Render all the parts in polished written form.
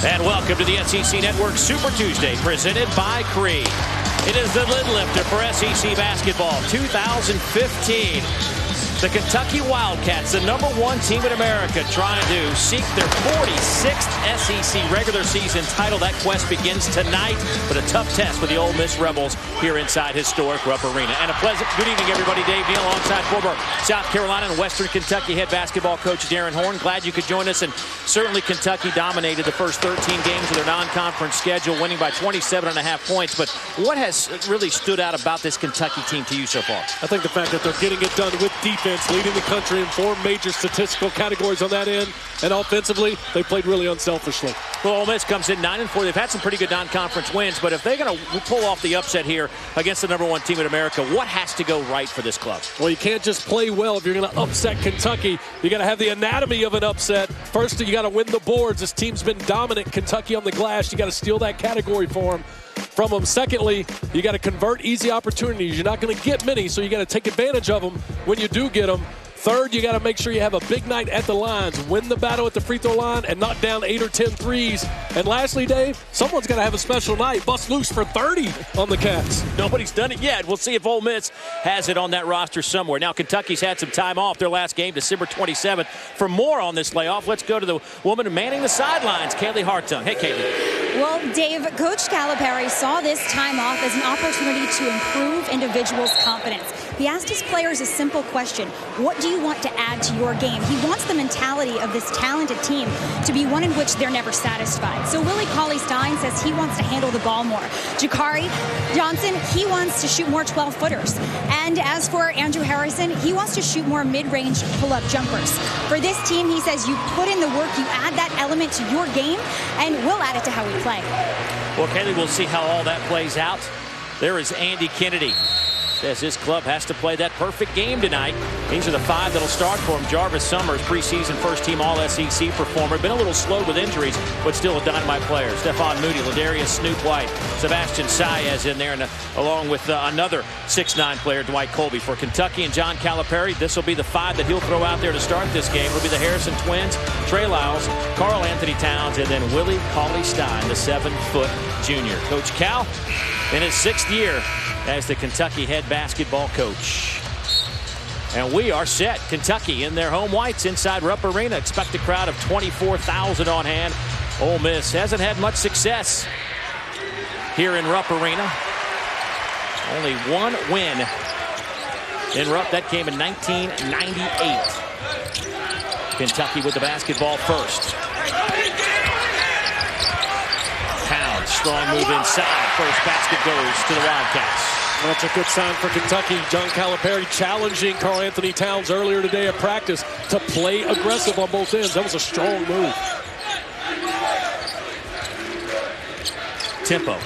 And welcome to the SEC Network Super Tuesday, presented by Cree. It is the lid lifter for SEC basketball 2015. The Kentucky Wildcats, the #1 team in America, trying to seek their 46th SEC regular season title. That quest begins tonight, but a tough test for the Ole Miss Rebels here inside historic Rupp Arena. And a pleasant good evening, everybody. Dave Neal alongside former South Carolina and Western Kentucky head basketball coach Darren Horn. Glad you could join us. And certainly Kentucky dominated the first 13 games of their non-conference schedule, winning by 27.5 points. But what has really stood out about this Kentucky team to you so far? I think the fact that they're getting it done with defense, leading the country in 4 major statistical categories on that end, and offensively, they played really unselfishly. Well, Ole Miss comes in 9-4. They've had some pretty good non-conference wins, but if they're going to pull off the upset here against the #1 team in America, what has to go right for this club? Well, you can't just play well if you're going to upset Kentucky. You got to have the anatomy of an upset. First, you got to win the boards. This team's been dominant. Kentucky on the glass. You got to steal that category from them. Secondly, you got to convert easy opportunities. You're not going to get many, so you got to take advantage of them when you do get them. Third, you got to make sure you have a big night at the lines, win the battle at the free throw line, and knock down 8 or 10 threes. And lastly, Dave, someone's got to have a special night. Bust loose for 30 on the Cats. Nobody's done it yet. We'll see if Ole Miss has it on that roster somewhere. Now, Kentucky's had some time off. Their last game, December 27th. For more on this layoff, let's go to the woman manning the sidelines, Kaylee Hartung. Hey, Kaylee. Well, Dave, Coach Calipari saw this time off as an opportunity to improve individuals' confidence. He asked his players a simple question: what do you want to add to your game? He wants the mentality of this talented team to be one in which they're never satisfied. So Willie Cauley-Stein says he wants to handle the ball more. Jakari Johnson, he wants to shoot more 12-footers. And as for Andrew Harrison, he wants to shoot more mid-range pull-up jumpers. For this team, he says you put in the work, you add that element to your game, and we'll add it to how we play. Well, Kaylee, we'll see how all that plays out. There is Andy Kennedy. Says his club has to play that perfect game tonight. These are the 5 that'll start for him. Jarvis Summers, preseason first-team All-SEC performer. Been a little slow with injuries, but still a dynamite player. Stephon Moody, Ladarius Snoop White, Sebastian Saez in there, and along with another 6'9" player, Dwight Colby. For Kentucky and John Calipari, this will be the 5 that he'll throw out there to start this game. It'll be the Harrison twins, Trey Lyles, Karl Anthony Towns, and then Willie Cauley-Stein, the 7-foot junior. Coach Cal in his 6th year as the Kentucky head basketball coach. And we are set. Kentucky in their home whites inside Rupp Arena. Expect a crowd of 24,000 on hand. Ole Miss hasn't had much success here in Rupp Arena. Only 1 win in Rupp. That came in 1998. Kentucky with the basketball first. Towns, strong move inside. First basket goes to the Wildcats. That's a good sign for Kentucky. John Calipari challenging Karl Anthony Towns earlier today at practice to play aggressive on both ends. That was a strong move. Tempo.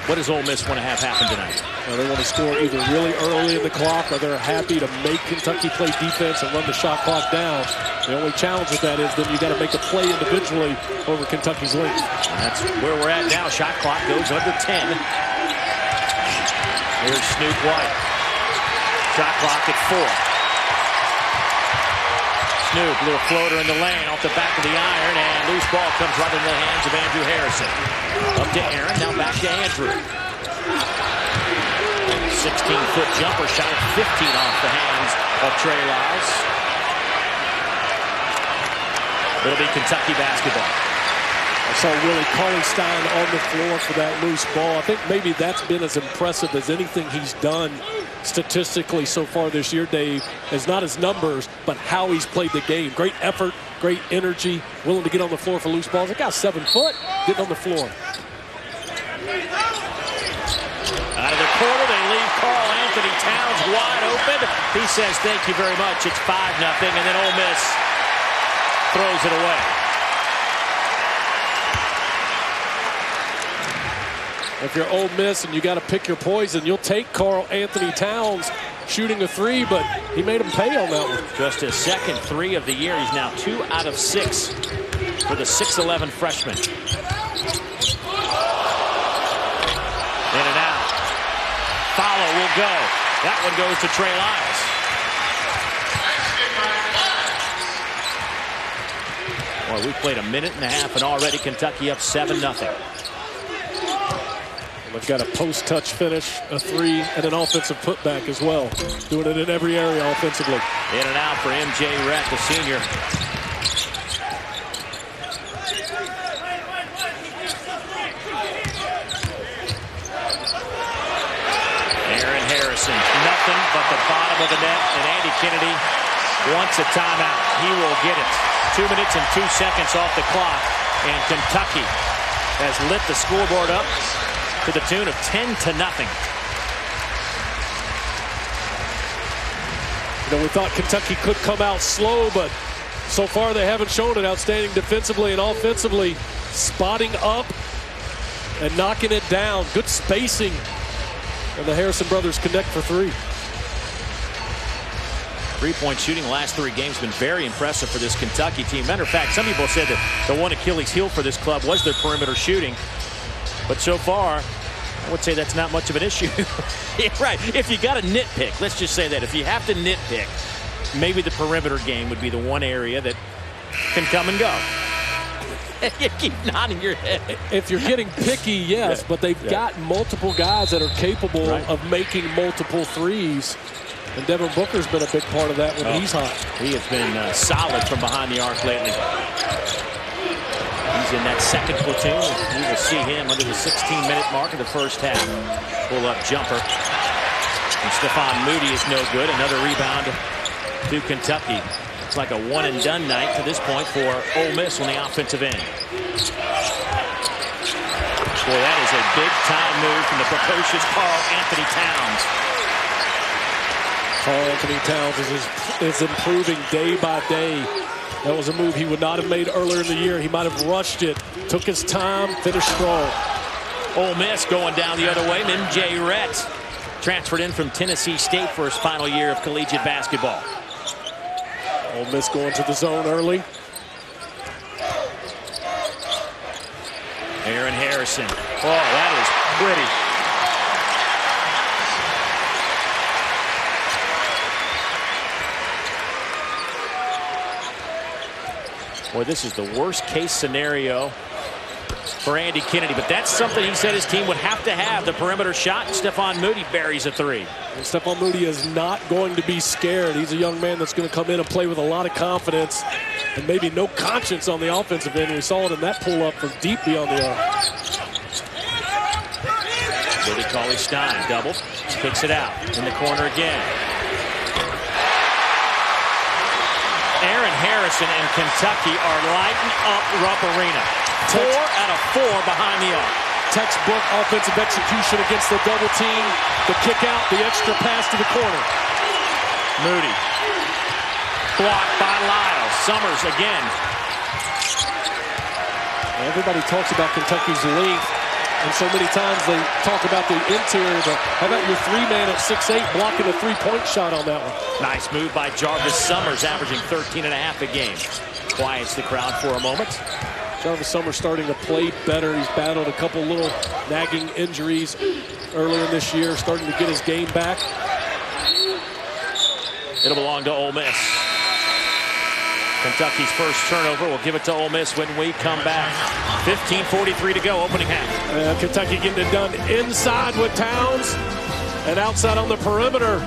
What does Ole Miss want to have happen tonight? Well, they want to score either really early in the clock, or they're happy to make Kentucky play defense and run the shot clock down. The only challenge with that is then you got to make a play individually over Kentucky's length. That's where we're at now. Shot clock goes under 10. Here's Snoop White. Shot clock at 4. Snoop, little floater in the lane off the back of the iron, and loose ball comes right into the hands of Andrew Harrison. Up to Aaron, now back to Andrew. 16-foot jumper shot at 15 off the hands of Trey Lyles. It'll be Kentucky basketball. I saw Willie Cauley-Stein on the floor for that loose ball. I think maybe that's been as impressive as anything he's done statistically so far this year, Dave. It's not his numbers, but how he's played the game. Great effort, great energy, willing to get on the floor for loose balls. That guy's 7 foot, getting on the floor. Out of the corner, they leave Karl Anthony Towns wide open. He says, thank you very much. It's 5-0, and then Ole Miss throws it away. If you're Ole Miss and you got to pick your poison, you'll take Karl Anthony Towns shooting a 3, but he made him pay on that one. Just his 2nd 3 of the year. He's now 2 out of 6 for the 6'11" freshman. In and out. Follow will go. That one goes to Trey Lyles. Well, we played a minute and a half, and already Kentucky up 7-0. They've got a post-touch finish, a three, and an offensive putback as well. Doing it in every area offensively. In and out for M.J. Rett, the senior. Aaron Harrison, nothing but the bottom of the net, and Andy Kennedy wants a timeout. He will get it. 2 minutes and 2 seconds off the clock, and Kentucky has lit the scoreboard up to the tune of 10-0. You know, we thought Kentucky could come out slow, but so far they haven't shown it. Outstanding defensively and offensively, spotting up and knocking it down. Good spacing, and the Harrison brothers connect for three. Three-point shooting the last 3 games been very impressive for this Kentucky team. Matter of fact, some people said that the one Achilles heel for this club was their perimeter shooting. But so far, I would say that's not much of an issue. Yeah, right. If you got to nitpick, let's just say that. If you have to nitpick, maybe the perimeter game would be the one area that can come and go. You keep nodding your head. If you're getting picky, yes, but they've got multiple guys that are capable of making multiple threes. And Devin Booker's been a big part of that when he's hot. He has been solid from behind the arc lately. He's in that second platoon. We will see him under the 16-minute mark of the first half. Pull-up jumper. And Stephon Moody is no good. Another rebound to Kentucky. It's like a one-and-done night to this point for Ole Miss on the offensive end. Boy, that is a big-time move from the precocious Karl Anthony Towns. Karl Anthony Towns is improving day by day. That was a move he would not have made earlier in the year. He might have rushed it, took his time, finished strong. Ole Miss going down the other way. M.J. Rett transferred in from Tennessee State for his final year of collegiate basketball. Ole Miss going to the zone early. Aaron Harrison. Oh, that is pretty. Boy, this is the worst case scenario for Andy Kennedy, but that's something he said his team would have to have, the perimeter shot. Stephon Moody buries a three. And Stephon Moody is not going to be scared. He's a young man that's going to come in and play with a lot of confidence and maybe no conscience on the offensive end. We saw it in that pull-up from deep beyond the arc. Billy Cauley-Stein double, kicks it out in the corner again. Aaron Harrison and Kentucky are lighting up Rupp Arena. 4 out of 4 behind the arc. Textbook offensive execution against the double team, the kick out, the extra pass to the corner. Moody. Blocked by Lyles. Summers again. Everybody talks about Kentucky's length, and so many times they talk about the interior, but how about your 3-man at 6'8" blocking a 3-point shot on that one? Nice move by Jarvis Summers, averaging 13.5 a game. Quiets the crowd for a moment. Jarvis Summers starting to play better. He's battled a couple little nagging injuries earlier this year, starting to get his game back. It'll belong to Ole Miss. Kentucky's first turnover. We'll give it to Ole Miss when we come back. 15:43 to go, opening half. Kentucky getting it done inside with Towns and outside on the perimeter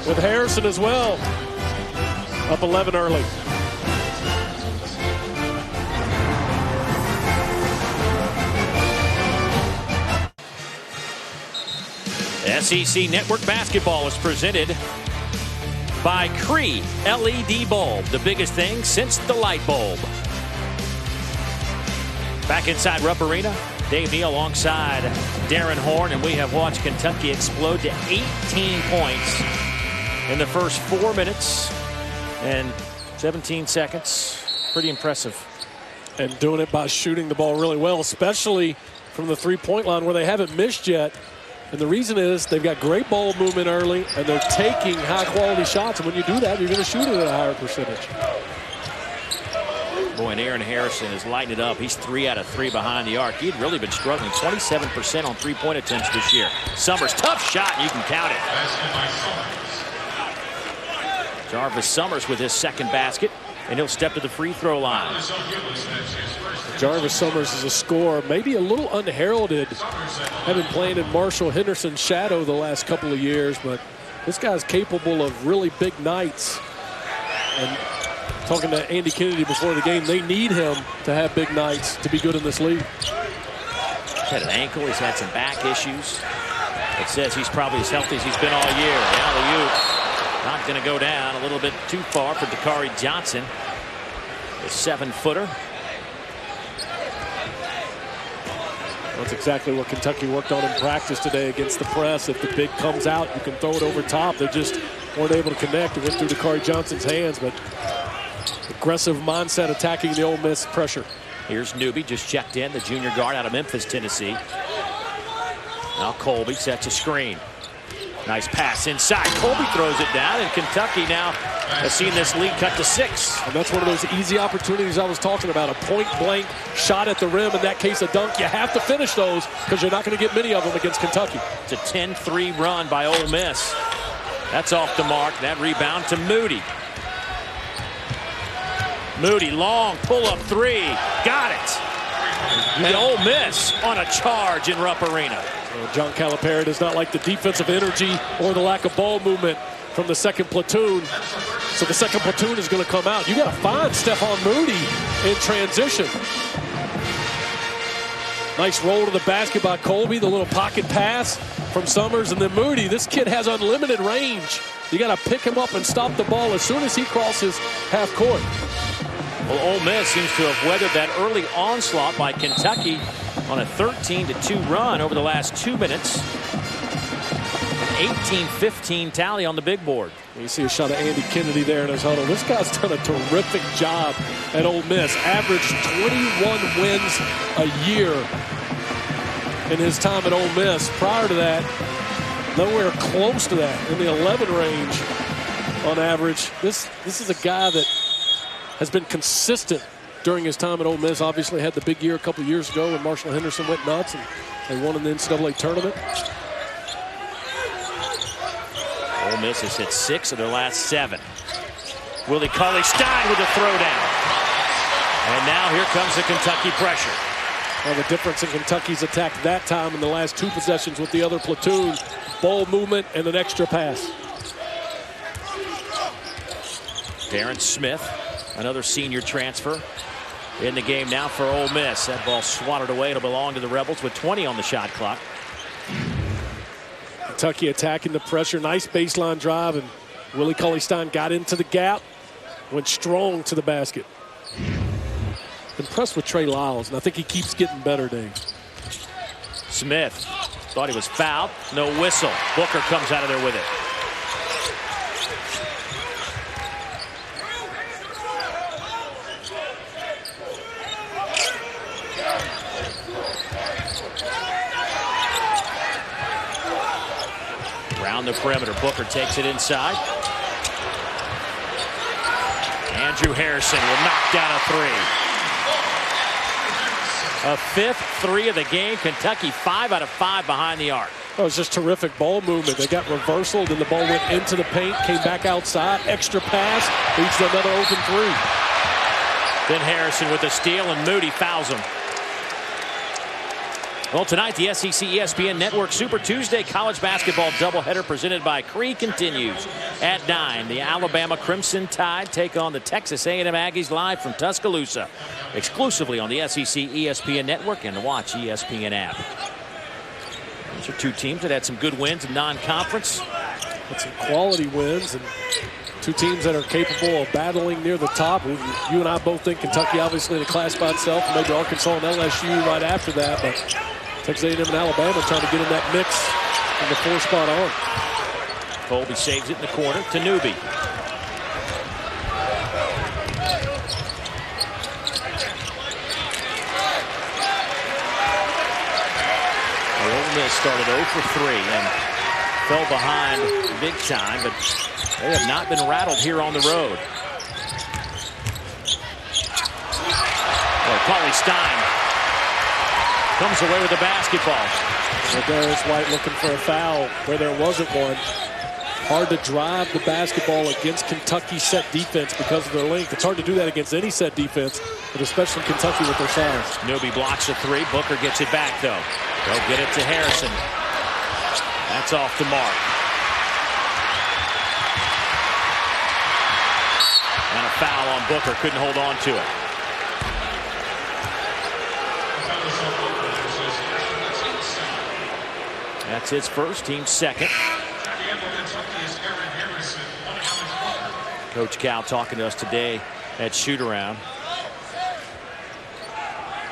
with Harrison as well. Up 11 early. SEC Network Basketball is presented by Cree LED bulb, the biggest thing since the light bulb. Back inside Rupp Arena, Dave Neal alongside Darren Horn, and we have watched Kentucky explode to 18 points in the first 4 minutes and 17 seconds. Pretty impressive. And doing it by shooting the ball really well, especially from the three-point line where they haven't missed yet. And the reason is they've got great ball movement early, and they're taking high-quality shots. And when you do that, you're going to shoot it at a higher percentage. Boy, and Aaron Harrison is lighting it up. He's 3 out of 3 behind the arc. He'd really been struggling. 27% on three-point attempts this year. Summers, tough shot. You can count it. Jarvis Summers with his second basket. and he'll step to the free throw line. Jarvis Summers is a scorer, maybe a little unheralded, having played in Marshall Henderson's shadow the last couple of years, but this guy's capable of really big nights. And talking to Andy Kennedy before the game, they need him to have big nights to be good in this league. He's had an ankle, he's had some back issues. It says he's probably as healthy as he's been all year. The alley-oop, not going to go down, a little bit too far for Dakari Johnson. A 7-footer. That's exactly what Kentucky worked on in practice today against the press. If the big comes out, you can throw it over top. They just weren't able to connect. It went through Dakari Johnson's hands, but aggressive mindset attacking the Ole Miss pressure. Here's Newby, just checked in, the junior guard out of Memphis, Tennessee. Now Colby sets a screen. Nice pass inside. Colby throws it down, and Kentucky now has seen this lead cut to 6. And that's one of those easy opportunities I was talking about. A point-blank shot at the rim, in that case a dunk. You have to finish those because you're not going to get many of them against Kentucky. It's a 10-3 run by Ole Miss. That's off the mark. That rebound to Moody. Moody, long pull-up three. Got it. And Ole Miss on a charge in Rupp Arena. John Calipari does not like the defensive energy or the lack of ball movement from the second platoon. So the second platoon is going to come out. You got to find Stephon Moody in transition. Nice roll to the basket by Colby. The little pocket pass from Summers, and then Moody. This kid has unlimited range. You got to pick him up and stop the ball as soon as he crosses half court. Well, Ole Miss seems to have weathered that early onslaught by Kentucky on a 13-2 run over the last 2 minutes. An 18-15 tally on the big board. You see a shot of Andy Kennedy there in his huddle. This guy's done a terrific job at Ole Miss. Averaged 21 wins a year in his time at Ole Miss. Prior to that, nowhere close to that, in the 11 range on average. This is a guy that has been consistent during his time at Ole Miss. Obviously had the big year a couple years ago when Marshall Henderson went nuts and they won in the NCAA tournament. Ole Miss has hit 6 of their last 7. Willie Cauley-Stein with a throwdown. And now here comes the Kentucky pressure. Well, the difference in Kentucky's attack that time in the last 2 possessions with the other platoon, ball movement and an extra pass. Darren Smith, another senior transfer, in the game now for Ole Miss. That ball swatted away. It'll belong to the Rebels with 20 on the shot clock. Kentucky attacking the pressure. Nice baseline drive, and Willie Cauley-Stein got into the gap, went strong to the basket. Impressed with Trey Lyles, and I think he keeps getting better, Dave. Smith thought he was fouled. No whistle. Booker comes out of there with it. Around the perimeter, Booker takes it inside. Andrew Harrison will knock down a 3. A 5th 3 of the game. Kentucky 5 out of 5 behind the arc. Oh, it was just terrific ball movement. They got reversal, then the ball went into the paint, came back outside, extra pass, leads to another open 3. Then Harrison with a steal, and Moody fouls him. Well, tonight, the SEC ESPN Network Super Tuesday college basketball doubleheader presented by Cree continues. At 9, the Alabama Crimson Tide take on the Texas A&M Aggies live from Tuscaloosa, exclusively on the SEC ESPN Network and the Watch ESPN app. These are 2 teams that had some good wins in non-conference. Had some quality wins, and 2 teams that are capable of battling near the top. You and I both think Kentucky obviously in a class by itself, maybe Arkansas and LSU right after that, but Texas A&M and Alabama trying to get in that mix in the 4 spot on. Colby saves it in the corner to Newby. Ole Miss started 0 for 3 and fell behind big time, but they have not been rattled here on the road. Cauley-Stein comes away with the basketball. Darius White looking for a foul where there wasn't one. Hard to drive the basketball against Kentucky's set defense because of their length. It's hard to do that against any set defense, but especially Kentucky with their size. Newby blocks a three. Booker gets it back, though. They'll get it to Harrison. That's off the mark. And a foul on Booker. Couldn't hold on to it. That's his first, team second. Coach Cal talking to us today at shoot-around.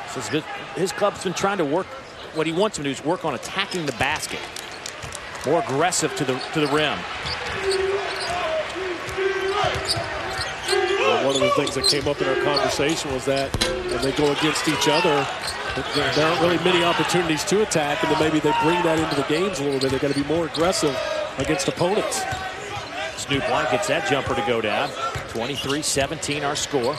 Says his club's been trying to work. What he wants him to do is work on attacking the basket. More aggressive to the rim. Well, one of the things that came up in our conversation was that when they go against each other, there aren't really many opportunities to attack, and then maybe they bring that into the games a little bit. They've got to be more aggressive against opponents. Snoop White gets that jumper to go down. 23-17 our score.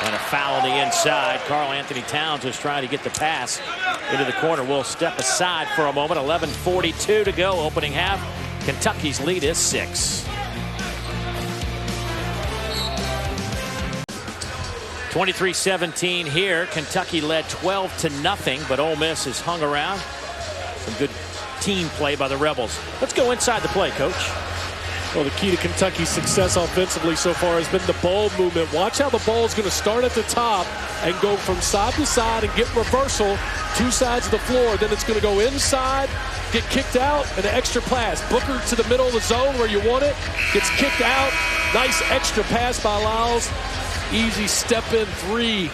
And a foul on the inside. Karl Anthony Towns was trying to get the pass into the corner. We'll step aside for a moment. 11:42 to go, opening half. Kentucky's lead is 6. 23-17 here. Kentucky led 12-0, but Ole Miss has hung around. Some good team play by the Rebels. Let's go inside the play, Coach. Well, the key to Kentucky's success offensively so far has been the ball movement. Watch how the ball is going to start at the top and go from side to side and get reversal, two sides of the floor. Then it's going to go inside, get kicked out, and an extra pass. Booker to the middle of the zone where you want it, gets kicked out. Nice extra pass by Lyles. Easy step-in three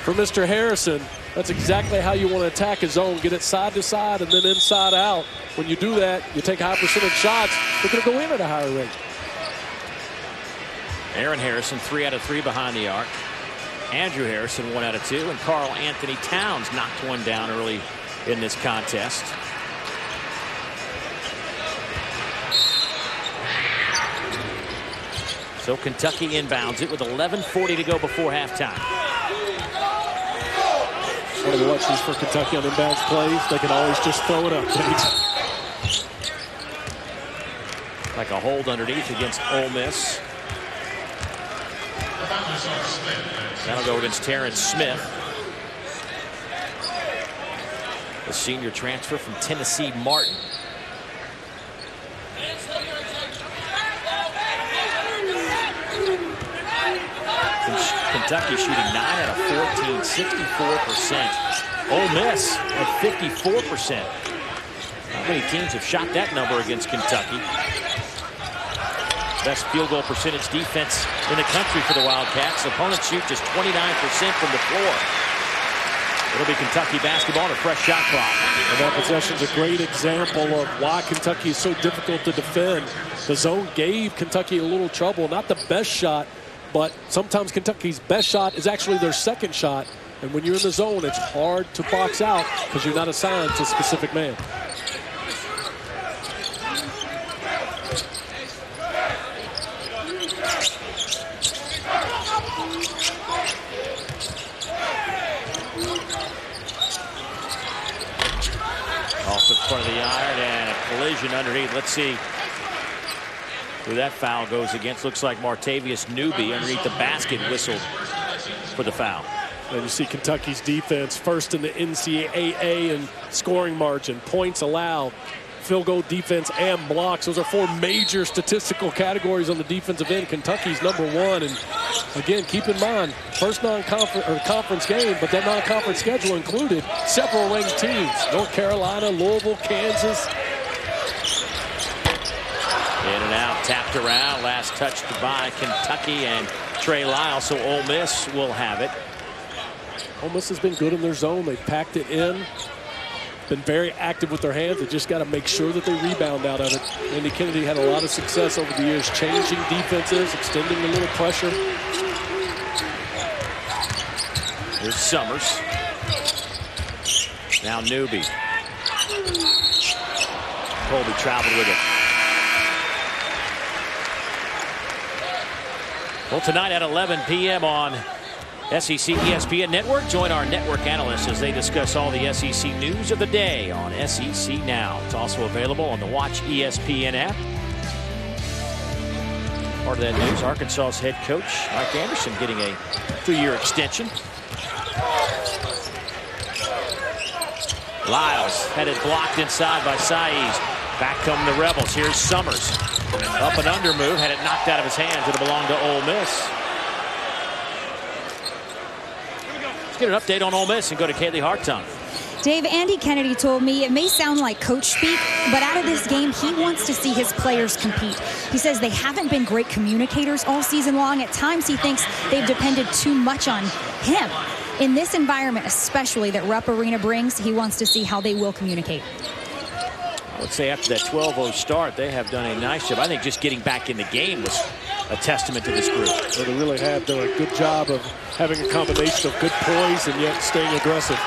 for Mr. Harrison. That's exactly how you want to attack a zone. Get it side to side and then inside out. When you do that, you take high percentage shots. They're going to go in at a higher rate. Aaron Harrison, 3 out of 3 behind the arc. Andrew Harrison, 1 out of 2. And Karl Anthony Towns knocked one down early in this contest. So Kentucky inbounds it with 11:40 to go before halftime. One of the luxuries for Kentucky on inbounds plays, they can always just throw it up. Like a hold underneath against Ole Miss. That'll go against Terrence Smith. The senior transfer from Tennessee Martin. Kentucky shooting 9 out of 14, 64%. Ole Miss at 54%. Not many teams have shot that number against Kentucky. Best field goal percentage defense in the country for the Wildcats. Opponents shoot just 29% from the floor. It'll be Kentucky basketball and a fresh shot clock. And that possession is a great example of why Kentucky is so difficult to defend. The zone gave Kentucky a little trouble. Not the best shot, but sometimes Kentucky's best shot is actually their second shot. And when you're in the zone, it's hard to box out because you're not assigned to a specific man. Off in front of the iron and a collision underneath. Let's see who that foul goes against. Looks like Martavius Newby underneath the basket whistled for the foul. And you see Kentucky's defense first in the NCAA in scoring margin, points allowed, field goal defense, and blocks. Those are 4 major statistical categories on the defensive end. Kentucky's #1. And again, keep in mind, first conference game, but that non-conference schedule included several ranked teams: North Carolina, Louisville, Kansas. In and out, tapped around, last touched by Kentucky and Trey Lyles, so Ole Miss will have it. Ole Miss has been good in their zone. They've packed it in, been very active with their hands. They just got to make sure that they rebound out of it. Andy Kennedy had a lot of success over the years, changing defenses, extending a little pressure. Here's Summers. Now Newby. Colby traveled with it. Well, tonight at 11 p.m. on SEC ESPN Network. Join our network analysts as they discuss all the SEC news of the day on SEC Now. It's also available on the Watch ESPN app. Part of that news, Arkansas's head coach Mike Anderson getting a 3-year extension. Lyles had it blocked inside by Saiz. Back come the Rebels. Here's Summers. Up and under move. Had it knocked out of his hands. It'll belong to Ole Miss. Let's get an update on Ole Miss and go to Kaylee Hartung. Dave, Andy Kennedy told me it may sound like coach speak, but out of this game, he wants to see his players compete. He says they haven't been great communicators all season long. At times, he thinks they've depended too much on him. In this environment, especially that Rupp Arena brings, he wants to see how they will communicate. I would say after that 12-0 start, they have done a nice job. I think just getting back in the game was a testament to this group. Well, they really have done a good job of having a combination of good poise and yet staying aggressive.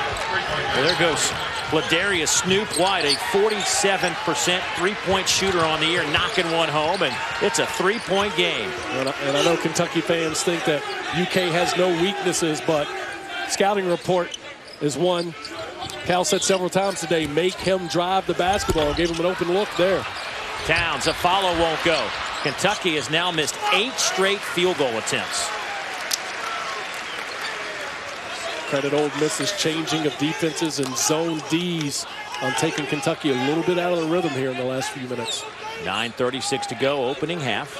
Well, there goes Ladarius Snoop White, a 47% three-point shooter on the year, knocking one home, and it's a three-point game. And I know Kentucky fans think that UK has no weaknesses, but scouting report is one. Cal said several times today, make him drive the basketball. Gave him an open look there. Towns, a follow won't go. Kentucky has now missed 8 straight field goal attempts. Credit Ole Miss's changing of defenses and zone Ds on taking Kentucky a little bit out of the rhythm here in the last few minutes. 9:36 to go, opening half.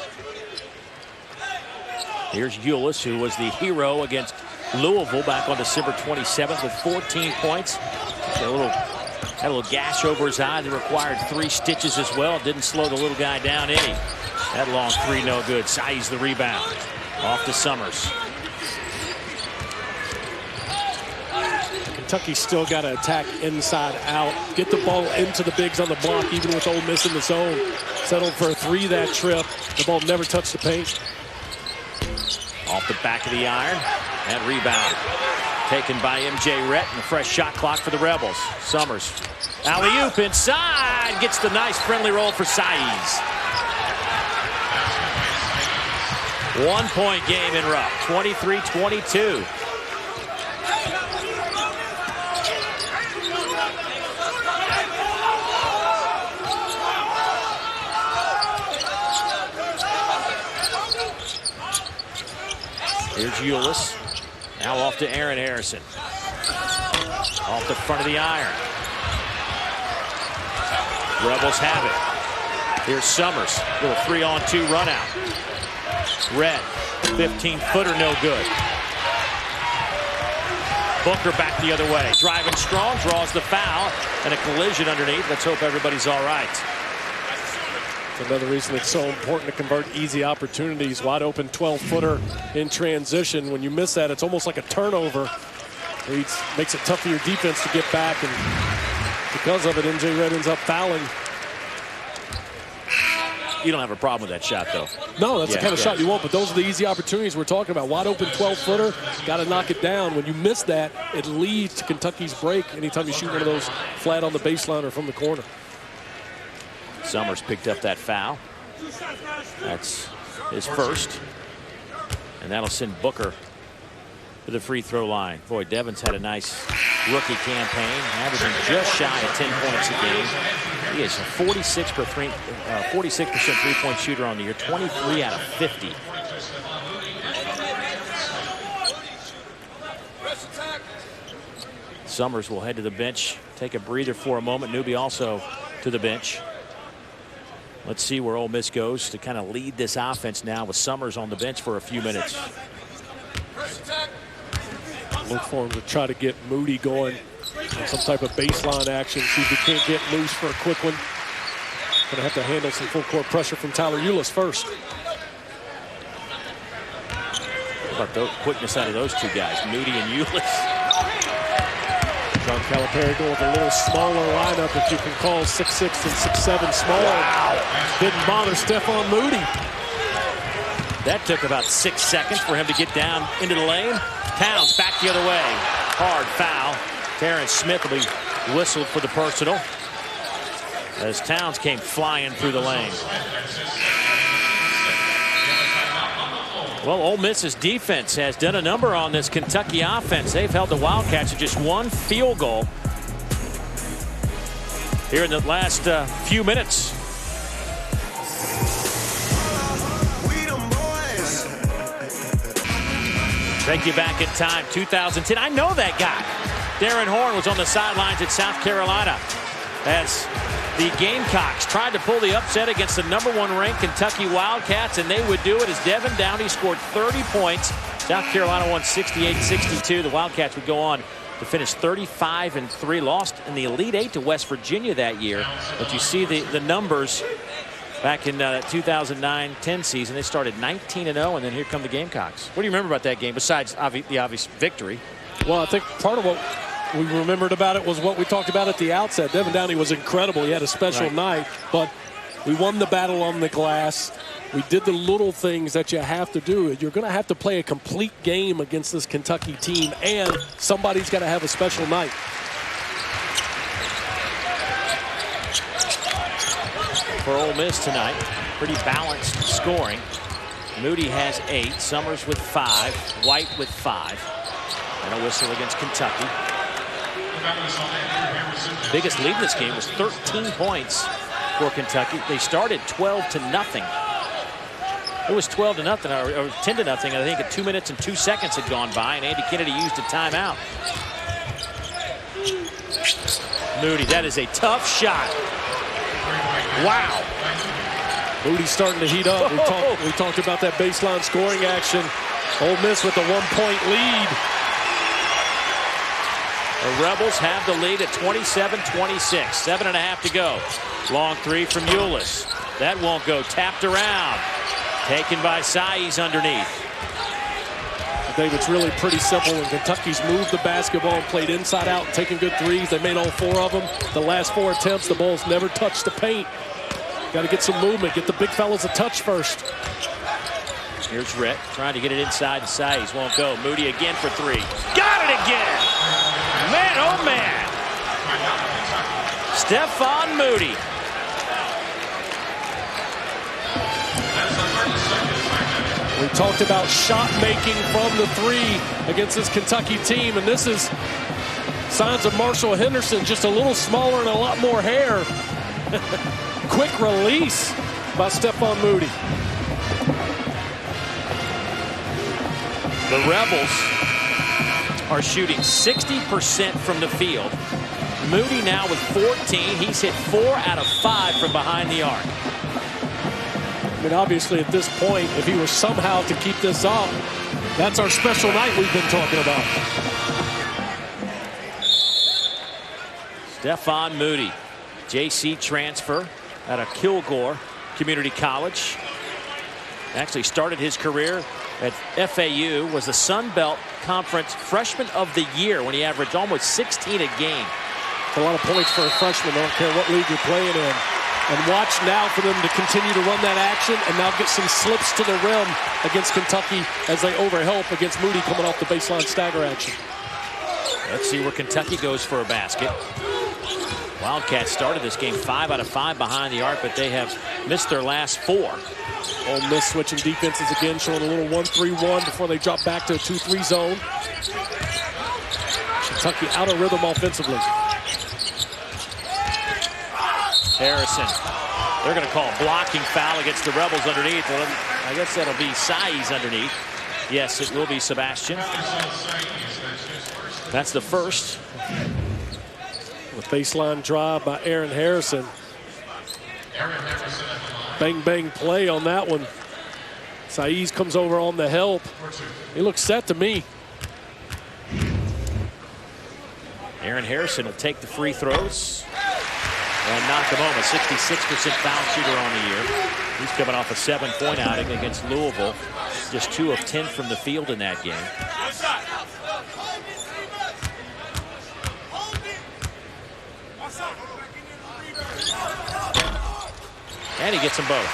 Here's Ulis, who was the hero against Louisville back on December 27th with 14 points. Had a little gash over his eye that required 3 stitches as well. Didn't slow the little guy down any. That long 3 no good. Saiz the rebound. Off to Summers. Kentucky's still got to attack inside out. Get the ball into the bigs on the block, even with Ole Miss in the zone. Settled for a 3 that trip. The ball never touched the paint. Off the back of the iron. And rebound. Taken by MJ Rhett, and a fresh shot clock for the Rebels. Summers. Alley-oop inside. Gets the nice friendly roll for Saiz. 1-point game in Rupp. 23-22. Here's Ulis. Now off to Aaron Harrison. Off the front of the iron. Rebels have it. Here's Summers. Little 3-on-2 run out. Red. 15-footer no good. Booker back the other way. Driving strong. Draws the foul. And a collision underneath. Let's hope everybody's all right. Another reason it's so important to convert easy opportunities. Wide open 12-footer in transition. When you miss that, it's almost like a turnover. It makes it tough for your defense to get back, and because of it, MJ Red ends up fouling. You don't have a problem with that shot, though. No, that's the kind of shot you want, but those are the easy opportunities we're talking about. Wide open 12-footer, got to knock it down. When you miss that, it leads to Kentucky's break anytime you shoot one of those flat on the baseline or from the corner. Summers picked up that foul. That's his first. And that'll send Booker to the free throw line. Boy, Devon's had a nice rookie campaign, averaging just shy of 10 points a game. He is a 46% three-point shooter on the year, 23 out of 50. Summers will head to the bench, take a breather for a moment. Newby also to the bench. Let's see where Ole Miss goes to kind of lead this offense now with Summers on the bench for a few minutes. Look for him to try to get Moody going on some type of baseline action. See if he can't get loose for a quick one. Gonna have to handle some full court pressure from Tyler Ulis first. How about the quickness out of those two guys, Moody and Ulis? John Calipari going with a little smaller lineup, if you can call 6'6" and 6'7" smaller. Wow. Didn't bother Stephon Moody. That took about 6 seconds for him to get down into the lane. Towns back the other way. Hard foul. Terrence Smith will be whistled for the personal as Towns came flying through the lane. Well, Ole Miss's defense has done a number on this Kentucky offense. They've held the Wildcats to just one field goal here in the last few minutes. Take you back in time, 2010. I know that guy. Darren Horn was on the sidelines at South Carolina as the Gamecocks tried to pull the upset against the #1 ranked Kentucky Wildcats, and they would do it as Devin Downey scored 30 points. South Carolina won 68-62. The Wildcats would go on to finish 35-3, lost in the Elite Eight to West Virginia that year. But you see the numbers back in 2009-10 season. They started 19-0, and then here come the Gamecocks. What do you remember about that game besides the obvious victory? Well, I think part of what we remembered about it was what we talked about at the outset. Devin Downey was incredible. He had a special night, but we won the battle on the glass. We did the little things that you have to do. You're going to have to play a complete game against this Kentucky team, and somebody's got to have a special night. For Ole Miss tonight, pretty balanced scoring. Moody has 8, Summers with 5, White with 5, and a whistle against Kentucky. Biggest lead in this game was 13 points for Kentucky. They started 12-0. It was 12-0 or 10-0. I think at 2 minutes and 2 seconds had gone by, and Andy Kennedy used a timeout. Moody, that is a tough shot. Wow. Moody's starting to heat up. We talked about that baseline scoring action. Ole Miss with a 1-point lead. The Rebels have the lead at 27-26. 7.5 to go. Long three from Eulis. That won't go. Tapped around. Taken by Saiz underneath. Dave, it's really pretty simple. When Kentucky's moved the basketball and played inside out and taking good threes, they made all 4 of them. The last 4 attempts, the ball's never touched the paint. Got to get some movement. Get the big fellas a touch first. Here's Rhett trying to get it inside to Saiz. Won't go. Moody again for 3. Got it again! Man, oh man! Stephon Moody. We talked about shot making from the 3 against this Kentucky team, and this is signs of Marshall Henderson, just a little smaller and a lot more hair. Quick release by Stephon Moody. The Rebels are shooting 60% from the field. Moody now with 14. He's hit 4 out of 5 from behind the arc. I mean, obviously, at this point, if he were somehow to keep this up, that's our special night we've been talking about. Stephon Moody, JC transfer out of Kilgore Community College. Actually started his career at FAU, was the Sun Belt Conference Freshman of the Year when he averaged almost 16 a game. It's a lot of points for a freshman. I don't care what league you're playing in. And watch now for them to continue to run that action and now get some slips to the rim against Kentucky as they overhelp against Moody coming off the baseline stagger action. Let's see where Kentucky goes for a basket. Wildcats started this game 5 out of 5 behind the arc, but they have missed their last 4. Ole Miss switching defenses again, showing a little 1-3-1 before they drop back to a 2-3 zone. Kentucky out of rhythm offensively. Harrison. They're going to call a blocking foul against the Rebels underneath. Well, I guess that'll be Saiz underneath. Yes, it will be Sebastian. That's the first. A baseline drive by Aaron Harrison. Bang, bang play on that one. Saiz comes over on the help. He looks set to me. Aaron Harrison will take the free throws and knock them home. A 66% foul shooter on the year. He's coming off a 7-point outing against Louisville. Just 2 of 10 from the field in that game. And he gets them both.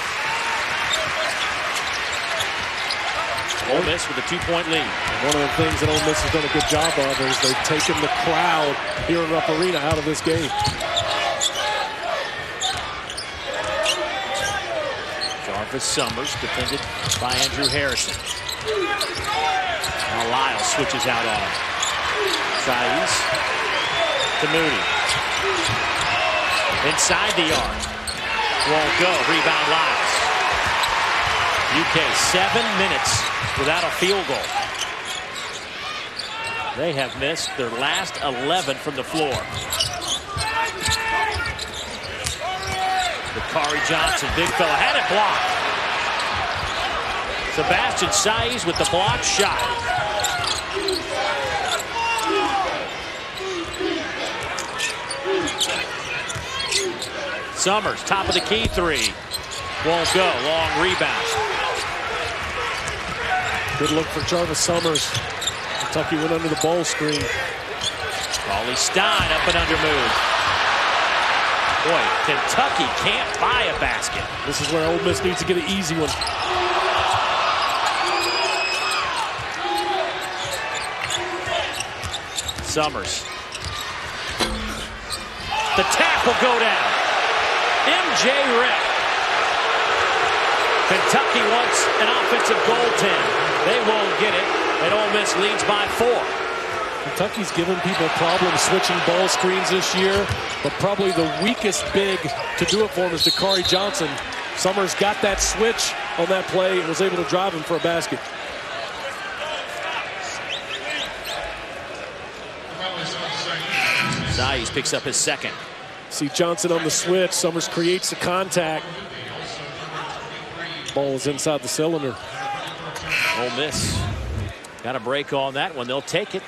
Ole Miss with a 2-point lead. One of the things that Ole Miss has done a good job of is they've taken the crowd here in Rupp Arena out of this game. Jarvis Summers defended by Andrew Harrison. Now Lyles switches out on him. Saiz to Moody. Inside the arc. Won't go. Rebound Lyles. UK 7 minutes without a field goal. They have missed their last 11 from the floor. Bakari Johnson, big fella, had it blocked. Sebastian Saiz with the block shot. Summers, top of the key three. Won't go. Long rebound. Good look for Jarvis Summers. Kentucky went under the ball screen. Cauley Stein up and under move. Boy, Kentucky can't buy a basket. This is where Ole Miss needs to get an easy one. Summers. The tap will go down. MJ Rec. Kentucky wants an offensive goaltend. They won't get it, and Ole Miss leads by 4. Kentucky's given people problems switching ball screens this year, but probably the weakest big to do it for him is Bakari Johnson. Summers got that switch on that play and was able to drive him for a basket. Saiz picks up his second. See Johnson on the switch. Summers creates the contact. Ball is inside the cylinder. Ole Miss got a break on that one. They'll take it.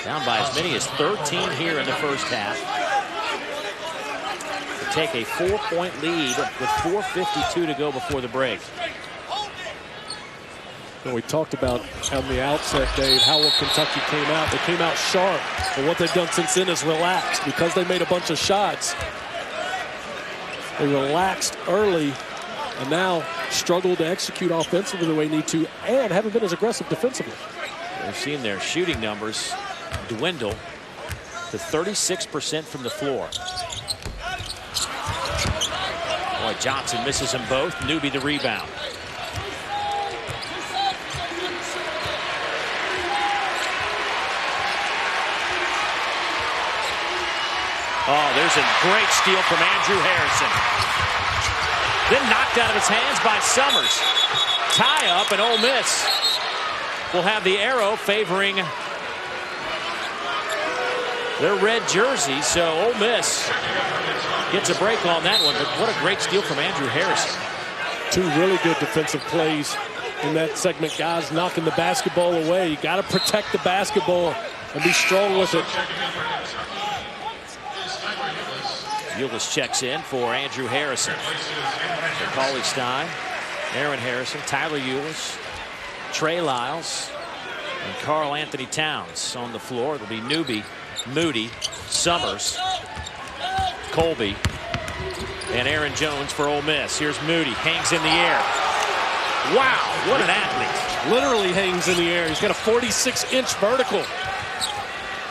Down by as many as 13 here in the first half. To take a 4-point lead with 4:52 to go before the break. Well, we talked about on the outset, Dave, how well Kentucky came out. They came out sharp, but what they've done since then is relaxed because they made a bunch of shots. They relaxed early and now struggle to execute offensively the way they need to and haven't been as aggressive defensively. We've seen their shooting numbers dwindle to 36% from the floor. Boy, Johnson misses them both. Newby the rebound. Oh, there's a great steal from Andrew Harrison. Then knocked out of his hands by Summers. Tie up, and Ole Miss will have the arrow favoring their red jersey. So Ole Miss gets a break on that one. But what a great steal from Andrew Harrison. 2 really good defensive plays in that segment. Guys knocking the basketball away. You got to protect the basketball and be strong with it. Eulis checks in for Andrew Harrison. For Cauley Stein, Aaron Harrison, Tyler Eulis, Trey Lyles, and Karl Anthony Towns on the floor. It'll be Newby, Moody, Summers, Colby, and Aaron Jones for Ole Miss. Here's Moody, hangs in the air. Wow, what an athlete. Literally hangs in the air. He's got a 46-inch vertical.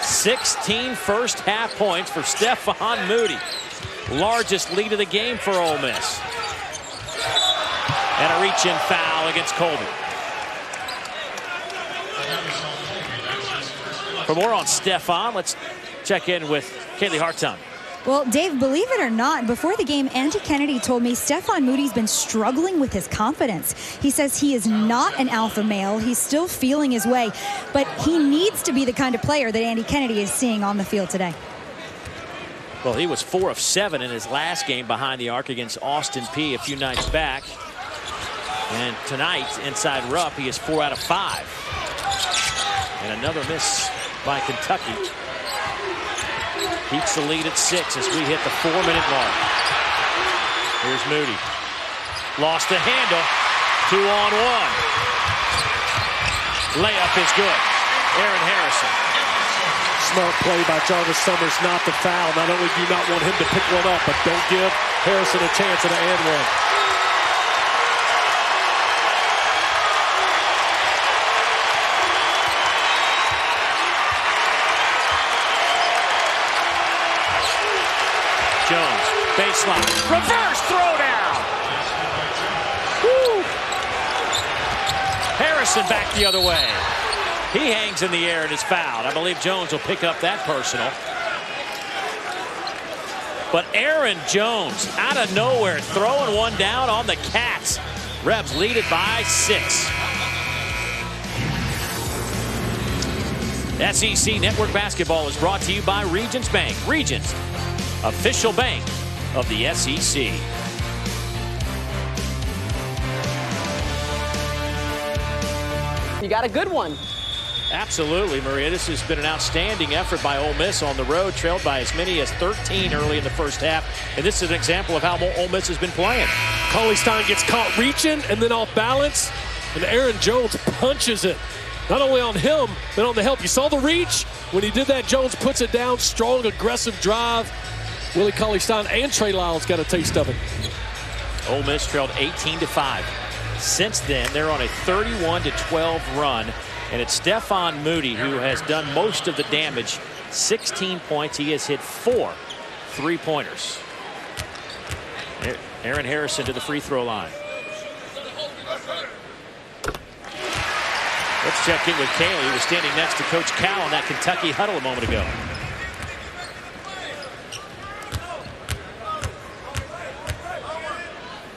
16 first half points for Stephon Moody. Largest lead of the game for Ole Miss. And a reach-in foul against Colby. For more on Stephon, let's check in with Kaylee Hartung. Well, Dave, believe it or not, before the game, Andy Kennedy told me Stephon Moody's been struggling with his confidence. He says he is not an alpha male. He's still feeling his way, but he needs to be the kind of player that Andy Kennedy is seeing on the field today. Well, he was 4 of 7 in his last game behind the arc against Austin Peay a few nights back. And tonight, inside Rupp, he is 4 out of 5. And another miss by Kentucky. Keeps the lead at 6 as we hit the 4-minute mark. Here's Moody. Lost the handle. 2-on-1. Layup is good. Aaron Harrison. Smart play by Jarvis Summers not to foul. Not only do you not want him to pick one up, but don't give Harrison a chance at an and one. Jones, baseline, reverse throwdown. Woo. Harrison back the other way. He hangs in the air and is fouled. I believe Jones will pick up that personal. But Aaron Jones, out of nowhere, throwing one down on the Cats. Rebs lead it by 6. SEC Network Basketball is brought to you by Regions Bank. Regions, official bank of the SEC. You got a good one. Absolutely, Maria. This has been an outstanding effort by Ole Miss on the road, trailed by as many as 13 early in the first half. And this is an example of how Ole Miss has been playing. Cauley-Stein gets caught reaching and then off balance, and Aaron Jones punches it. Not only on him, but on the help. You saw the reach. When he did that, Jones puts it down. Strong, aggressive drive. Willie Cauley-Stein and Trey Lyles got a taste of it. Ole Miss trailed 18-5. Since then, they're on a 31-12 run. And it's Stephon Moody who has done most of the damage. 16 points. He has hit 4 3-pointers. Aaron Harrison to the free throw line. Let's check in with Kaylee, who was standing next to Coach Cal in that Kentucky huddle a moment ago.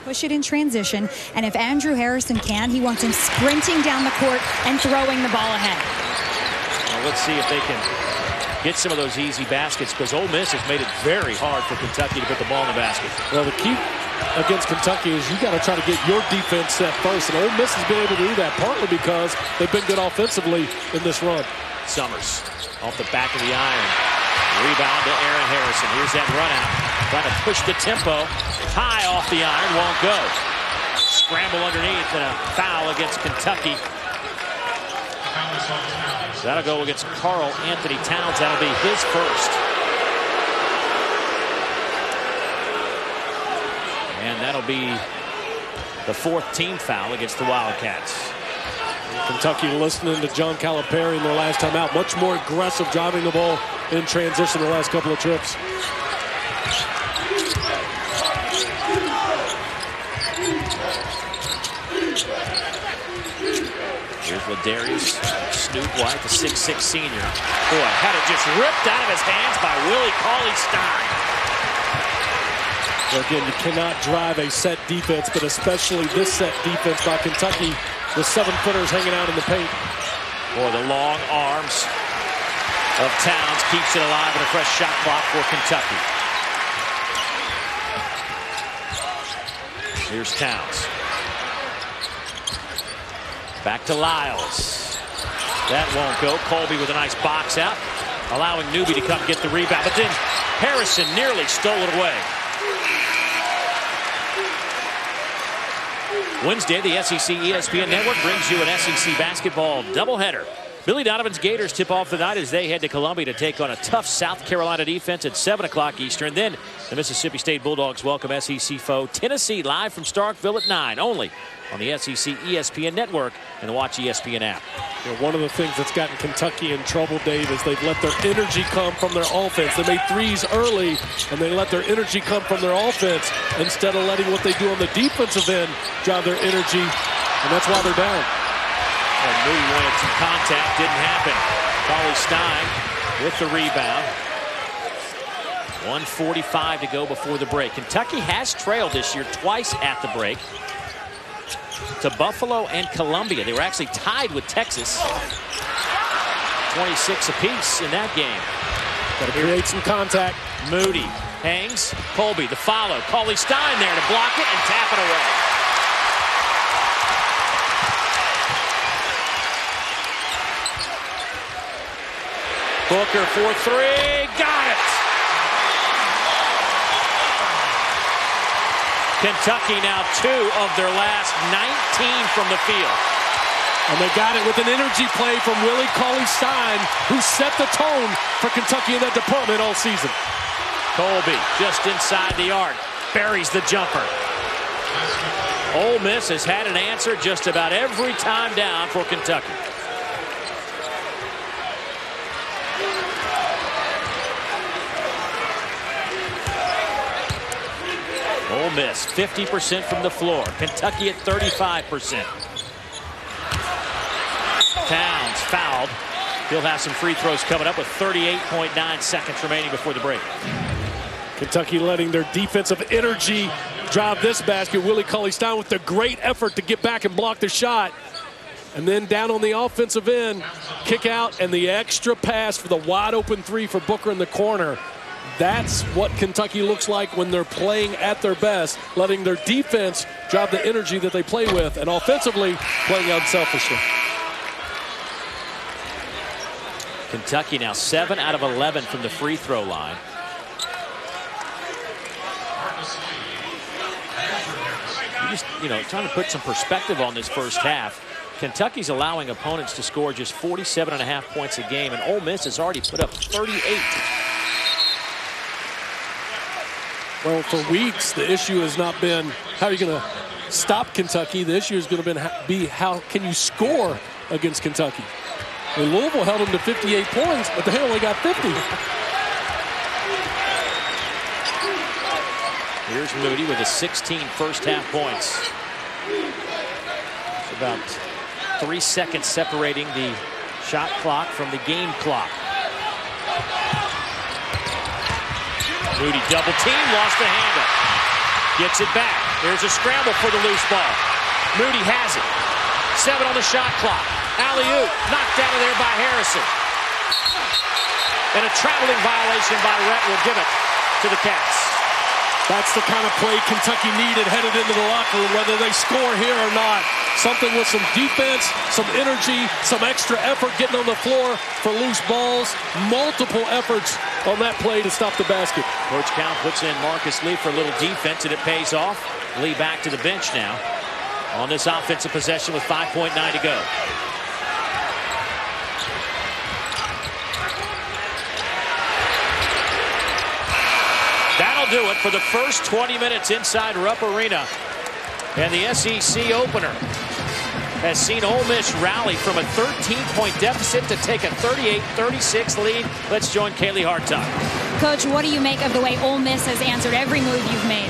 Push it in transition, and if Andrew Harrison can, he wants him sprinting down the court and throwing the ball ahead. Well, let's see if they can get some of those easy baskets, because Ole Miss has made it very hard for Kentucky to put the ball in the basket. Well, the key against Kentucky is you got to try to get your defense set first, and Ole Miss has been able to do that partly because they've been good offensively in this run. Summers off the back of the iron. Rebound to Aaron Harrison. Here's that run out. Trying to push the tempo. High off the iron. Won't go. Scramble underneath and a foul against Kentucky. So that'll go against Karl Anthony Towns. That'll be his first. And that'll be the 4th team foul against the Wildcats. Kentucky listening to John Calipari in their last time out. Much more aggressive driving the ball in transition the last couple of trips. Here's Ladarius Snoop White, the 6'6" senior. Boy, had it just ripped out of his hands by Willie Cauley-Stein. Again, you cannot drive a set defense, but especially this set defense by Kentucky with 7-footers hanging out in the paint. Boy, the long arms of Towns keeps it alive and a fresh shot clock for Kentucky. Here's Towns. Back to Lyles. That won't go. Colby with a nice box out, allowing Newby to come get the rebound. But then Harrison nearly stole it away. Wednesday, the SEC ESPN Network brings you an SEC basketball doubleheader. Billy Donovan's Gators tip off the night as they head to Columbia to take on a tough South Carolina defense at 7 o'clock Eastern. Then the Mississippi State Bulldogs welcome SEC foe Tennessee live from Starkville at 9, only on the SEC ESPN Network and the Watch ESPN app. You know, one of the things that's gotten Kentucky in trouble, Dave, is they've let their energy come from their offense. They made threes early, and they let their energy come from their offense instead of letting what they do on the defensive end drive their energy, and that's why they're down. And Moody wanted some contact, didn't happen. Cauley-Stein with the rebound. 1:45 to go before the break. Kentucky has trailed this year twice at the break to Buffalo and Columbia. They were actually tied with Texas. 26 apiece in that game. Got to create some contact. Moody hangs. Colby, the follow. Cauley-Stein there to block it and tap it away. Booker for 3. Got it. Kentucky now 2 of their last 19 from the field. And they got it with an energy play from Willie Cauley-Stein, who set the tone for Kentucky in that department all season. Colby just inside the arc, buries the jumper. Ole Miss has had an answer just about every time down for Kentucky. Ole Miss 50% from the floor. Kentucky at 35%. He'll have some free throws coming up with 38.9 seconds remaining before the break. Kentucky letting their defensive energy drive this basket. Willie Cauley-Stein with the great effort to get back and block the shot. And then down on the offensive end, kick out and the extra pass for the wide open three for Booker in the corner. That's what Kentucky looks like when they're playing at their best, letting their defense drive the energy that they play with, and offensively playing unselfishly. Kentucky now 7 out of 11 from the free throw line. Trying to put some perspective on this first half. Kentucky's allowing opponents to score just 47.5 points a game, and Ole Miss has already put up 38. Well, for weeks, the issue has not been how are you going to stop Kentucky. The issue is going to be how can you score against Kentucky. And Louisville held them to 58 points, but they only got 50. Here's Moody with his 16 first-half points. It's about 3 seconds separating the shot clock from the game clock. Moody double team, lost the handle. Gets it back. There's a scramble for the loose ball. Moody has it. 7 on the shot clock. Alley-oop, knocked out of there by Harrison. And a traveling violation by Rhett will give it to the Cats. That's the kind of play Kentucky needed headed into the locker room, whether they score here or not. Something with some defense, some energy, some extra effort getting on the floor for loose balls. Multiple efforts on that play to stop the basket. Coach Cal puts in Marcus Lee for a little defense, and it pays off. Lee back to the bench now on this offensive possession with 5.9 to go. That'll do it for the first 20 minutes inside Rupp Arena. And the SEC opener has seen Ole Miss rally from a 13-point deficit to take a 38-36 lead. Let's join Kaylee Hartung. Coach, what do you make of the way Ole Miss has answered every move you've made?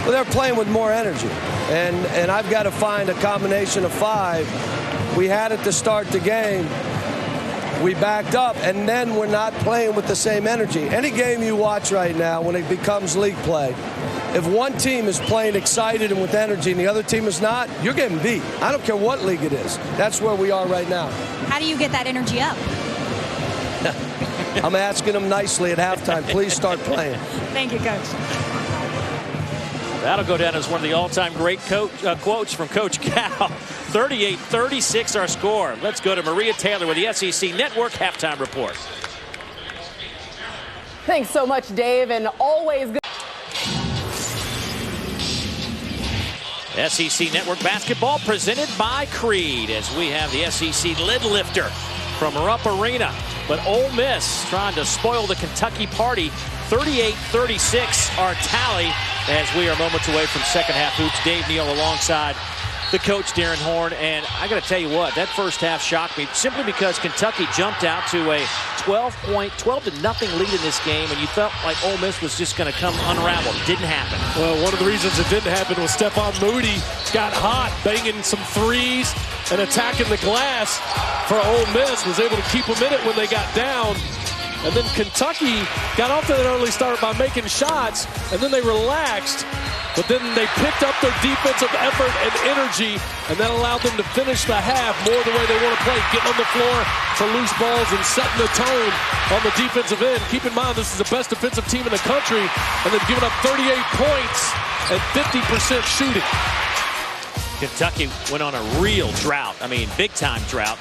Well, they're playing with more energy, and I've got to find a combination of 5. We had it to start the game. We backed up, and then we're not playing with the same energy. Any game you watch right now, when it becomes league play, if one team is playing excited and with energy and the other team is not, you're getting beat. I don't care what league it is. That's where we are right now. How do you get that energy up? I'm asking them nicely at halftime, please start playing. Thank you, Coach. That'll go down as one of the all-time great quotes from Coach Cal. 38-36 our score. Let's go to Maria Taylor with the SEC Network halftime report. Thanks so much, Dave, and always good. SEC Network basketball presented by Creed as we have the SEC lid lifter from Rupp Arena. But Ole Miss trying to spoil the Kentucky party. 38-36 our tally as we are moments away from second half hoops. Dave Neal alongside the coach, Darren Horn. And I got to tell you what, that first half shocked me simply because Kentucky jumped out to a 12-0 lead in this game, and you felt like Ole Miss was just going to come unraveled. Didn't happen. Well, one of the reasons it didn't happen was Stephon Moody got hot, banging some threes and attacking the glass for Ole Miss, was able to keep them in it when they got down. And then Kentucky got off to an early start by making shots, and then they relaxed. But then they picked up their defensive effort and energy, and that allowed them to finish the half more the way they want to play, getting on the floor for loose balls and setting the tone on the defensive end. Keep in mind, this is the best defensive team in the country, and they've given up 38 points and 50% shooting. Kentucky went on a real drought. I mean, big-time drought.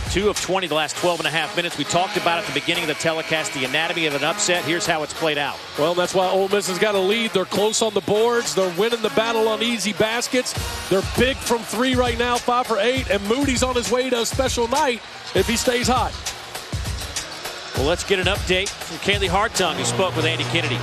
2 of 20 the last 12.5 minutes. We talked about at the beginning of the telecast, the anatomy of an upset. Here's how it's played out. Well, that's why Ole Miss has got a lead. They're close on the boards. They're winning the battle on easy baskets. They're big from 3 right now, 5 for 8. And Moody's on his way to a special night if he stays hot. Well, let's get an update from Kaylee Hartung, who spoke with Andy Kennedy.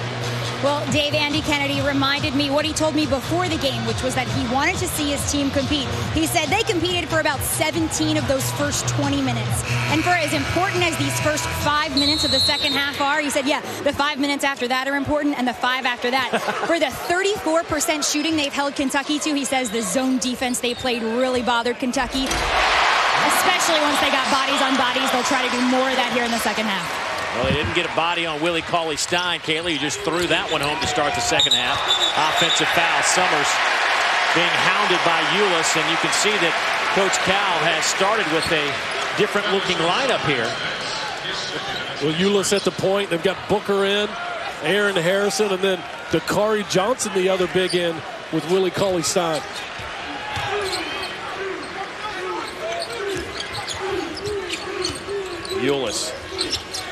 Well, Dave, Andy Kennedy reminded me what he told me before the game, which was that he wanted to see his team compete. He said they competed for about 17 of those first 20 minutes. And for as important as these first 5 minutes of the second half are, he said, yeah, the 5 minutes after that are important and the 5 after that. For the 34% shooting they've held Kentucky to, he says the zone defense they played really bothered Kentucky. especially once they got bodies on bodies. They'll try to do more of that here in the second half. Well, they didn't get a body on Willie Cauley-Stein. Kaylee just threw that one home to start the second half. Offensive foul. Summers being hounded by Ulis, and you can see that Coach Cal has started with a different-looking lineup here. Well, Ulis at the point. They've got Booker in, Aaron Harrison, and then Dakari Johnson, the other big end, with Willie Cauley-Stein. Ulis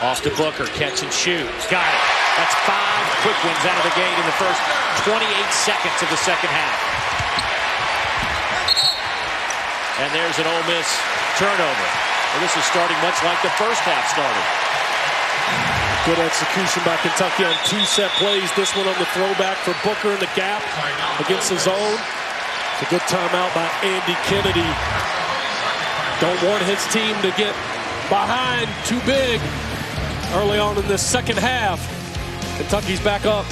off to Booker, catch and shoot. Got it. That's 5 quick ones out of the gate in the first 28 seconds of the second half. And there's an Ole Miss turnover. Well, this is starting much like the first half started. Good execution by Kentucky on 2 set plays. This one on the throwback for Booker in the gap against the zone. It's a good timeout by Andy Kennedy. Don't want his team to get behind too big early on in this second half. Kentucky's back up.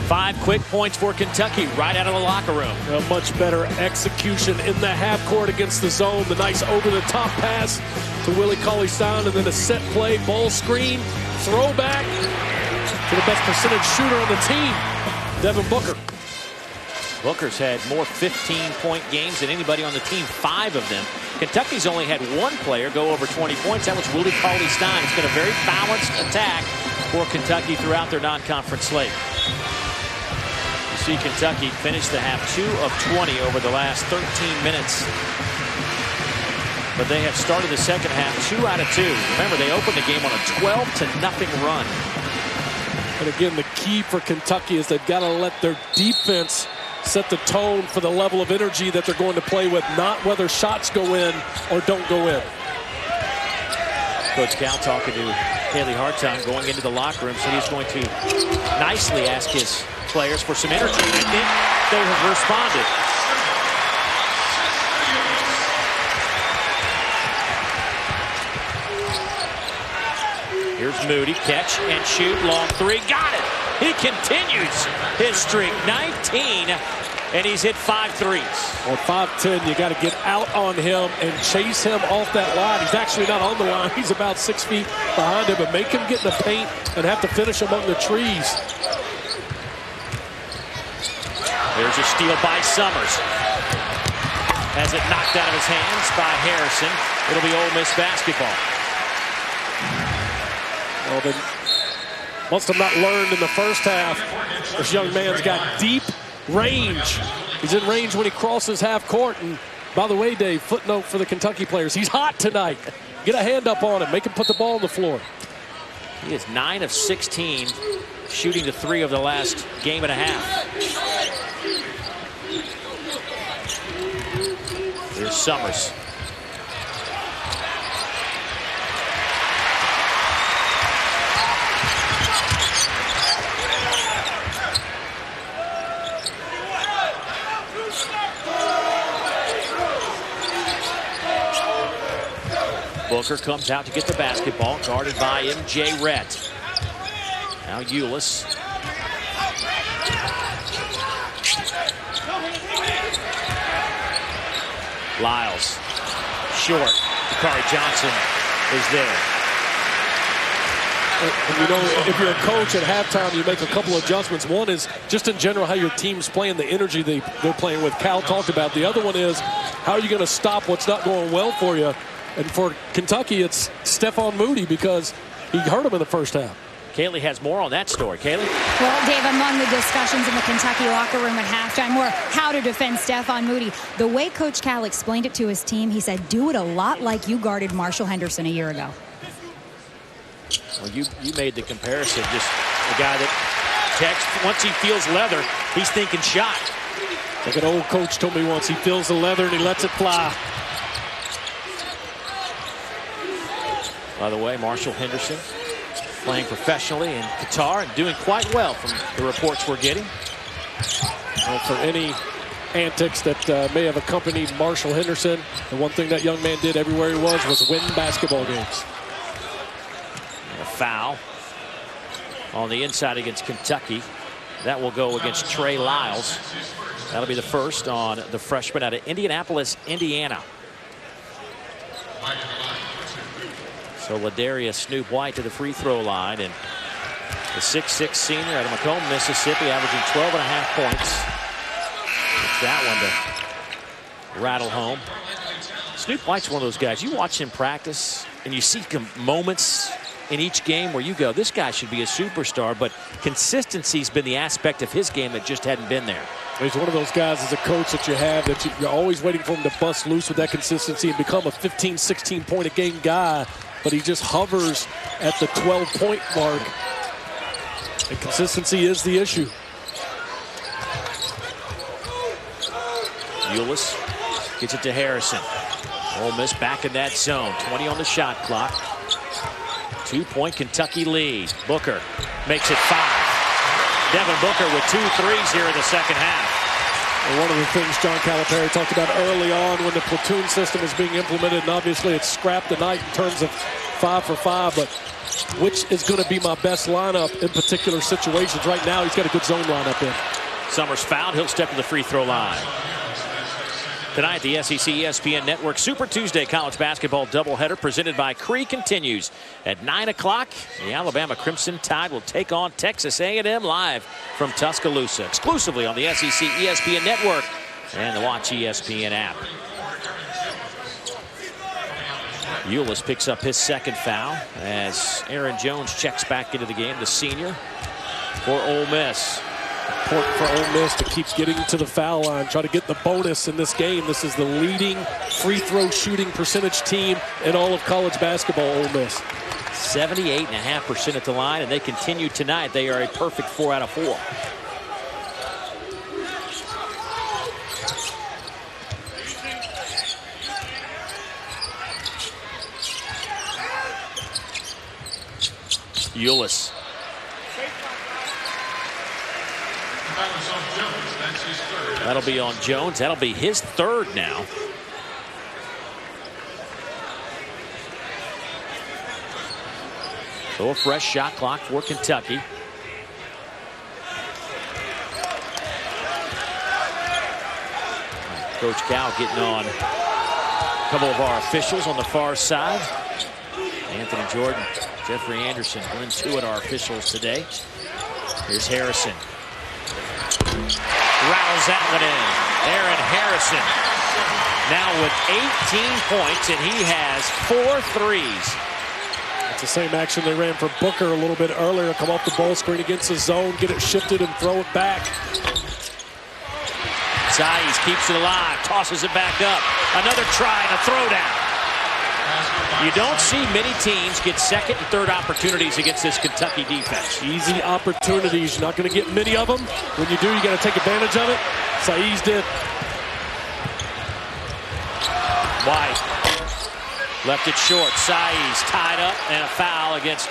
5 quick points for Kentucky right out of the locker room. A much better execution in the half court against the zone. The nice over-the-top pass to Willie Cauley-Stein, and then a set play, ball screen, throwback to the best percentage shooter on the team, Devin Booker. Booker's had more 15-point games than anybody on the team, 5 of them. Kentucky's only had 1 player go over 20 points. That was Willie Cauley-Stein. It's been a very balanced attack for Kentucky throughout their non-conference slate. You see Kentucky finish the half 2 of 20 over the last 13 minutes. But they have started the second half 2 out of 2. Remember, they opened the game on a 12-0 run. And again, the key for Kentucky is they've got to let their defense set the tone for the level of energy that they're going to play with, not whether shots go in or don't go in. Coach Cal talking to Haley Hartung going into the locker room, so he's going to nicely ask his players for some energy. I think they have responded. Here's Moody, catch and shoot, long 3, got it! He continues his streak, 19, and he's hit 5 threes. On 5'10", you got to get out on him and chase him off that line. He's actually not on the line. He's about 6 feet behind him, but make him get in the paint and have to finish among the trees. There's a steal by Summers. Has it knocked out of his hands by Harrison. It'll be Ole Miss basketball. Well, they must have not learned in the first half. This young man's got deep range. He's in range when he crosses half court. And by the way, Dave, footnote for the Kentucky players, he's hot tonight. Get a hand up on him. Make him put the ball on the floor. He is 9 of 16, shooting the 3 of the last game and a half. Here's Summers. Booker comes out to get the basketball, guarded by M.J. Rhett. Now Ulis. Lyles. Short. Dakari Johnson is there. And you know, if you're a coach at halftime, you make a couple adjustments. One is just in general how your team's playing, the energy they're playing with. Cal talked about. The other one is how are you going to stop what's not going well for you? And for Kentucky, it's Stephon Moody because he hurt him in the first half. Kaylee has more on that story. Kaylee? Well, Dave, among the discussions in the Kentucky locker room at halftime were how to defend Stephon Moody. The way Coach Cal explained it to his team, he said, do it a lot like you guarded Marshall Henderson a year ago. Well, you made the comparison. Just a guy that once he feels leather, he's thinking shot. Like an old coach told me once, he feels the leather and he lets it fly. By the way, Marshall Henderson playing professionally in Qatar and doing quite well from the reports we're getting. Well, for any antics that may have accompanied Marshall Henderson, the one thing that young man did everywhere he was win basketball games. And a foul on the inside against Kentucky. That will go against Trey Lyles. That'll be the first on the freshman out of Indianapolis, Indiana. So Ladarius Snoop White to the free throw line, and the 6'6" senior out of Macomb, Mississippi, averaging 12.5 points. It's that one to rattle home. Snoop White's one of those guys, you watch him practice and you see moments in each game where you go, this guy should be a superstar, but consistency's been the aspect of his game that just hadn't been there. He's one of those guys as a coach that you have that you're always waiting for him to bust loose with that consistency and become a 15, 16 point a game guy, but he just hovers at the 12-point mark. And consistency is the issue. Eulis gets it to Harrison. Ole Miss back in that zone. 20 on the shot clock. 2-point Kentucky lead. Booker makes it 5. Devin Booker with 2 threes here in the second half. And one of the things John Calipari talked about early on when the platoon system was being implemented, and obviously it's scrapped tonight in terms of 5 for 5, but which is going to be my best lineup in particular situations. Right now, he's got a good zone lineup in. Summers fouled. He'll step to the free throw line. Tonight, the SEC ESPN Network Super Tuesday college basketball doubleheader presented by Cree continues at 9 o'clock. The Alabama Crimson Tide will take on Texas A&M live from Tuscaloosa, exclusively on the SEC ESPN Network and the Watch ESPN app. Eulis picks up his second foul as Aaron Jones checks back into the game, the senior for Ole Miss. Important for Ole Miss to keep getting to the foul line, try to get the bonus in this game. This is the leading free throw shooting percentage team in all of college basketball, Ole Miss. 78.5% at the line, and they continue tonight. They are a perfect 4 out of 4. Eulis. That'll be on Jones. That'll be his third now. So a fresh shot clock for Kentucky. Coach Cal getting on a couple of our officials on the far side. Anthony Jordan, Jeffrey Anderson, Glenn Tewitt, our officials today. Here's Harrison. Rattles that one in. Aaron Harrison now with 18 points, and he has 4 threes. It's the same action they ran for Booker a little bit earlier. Come off the ball screen against the zone, get it shifted and throw it back. Saiz keeps it alive, tosses it back up. Another try and a throwdown. You don't see many teams get second and third opportunities against this Kentucky defense. Easy opportunities. You're not going to get many of them. When you do, you got to take advantage of it. Saiz did. White left it short. Saiz tied up and a foul against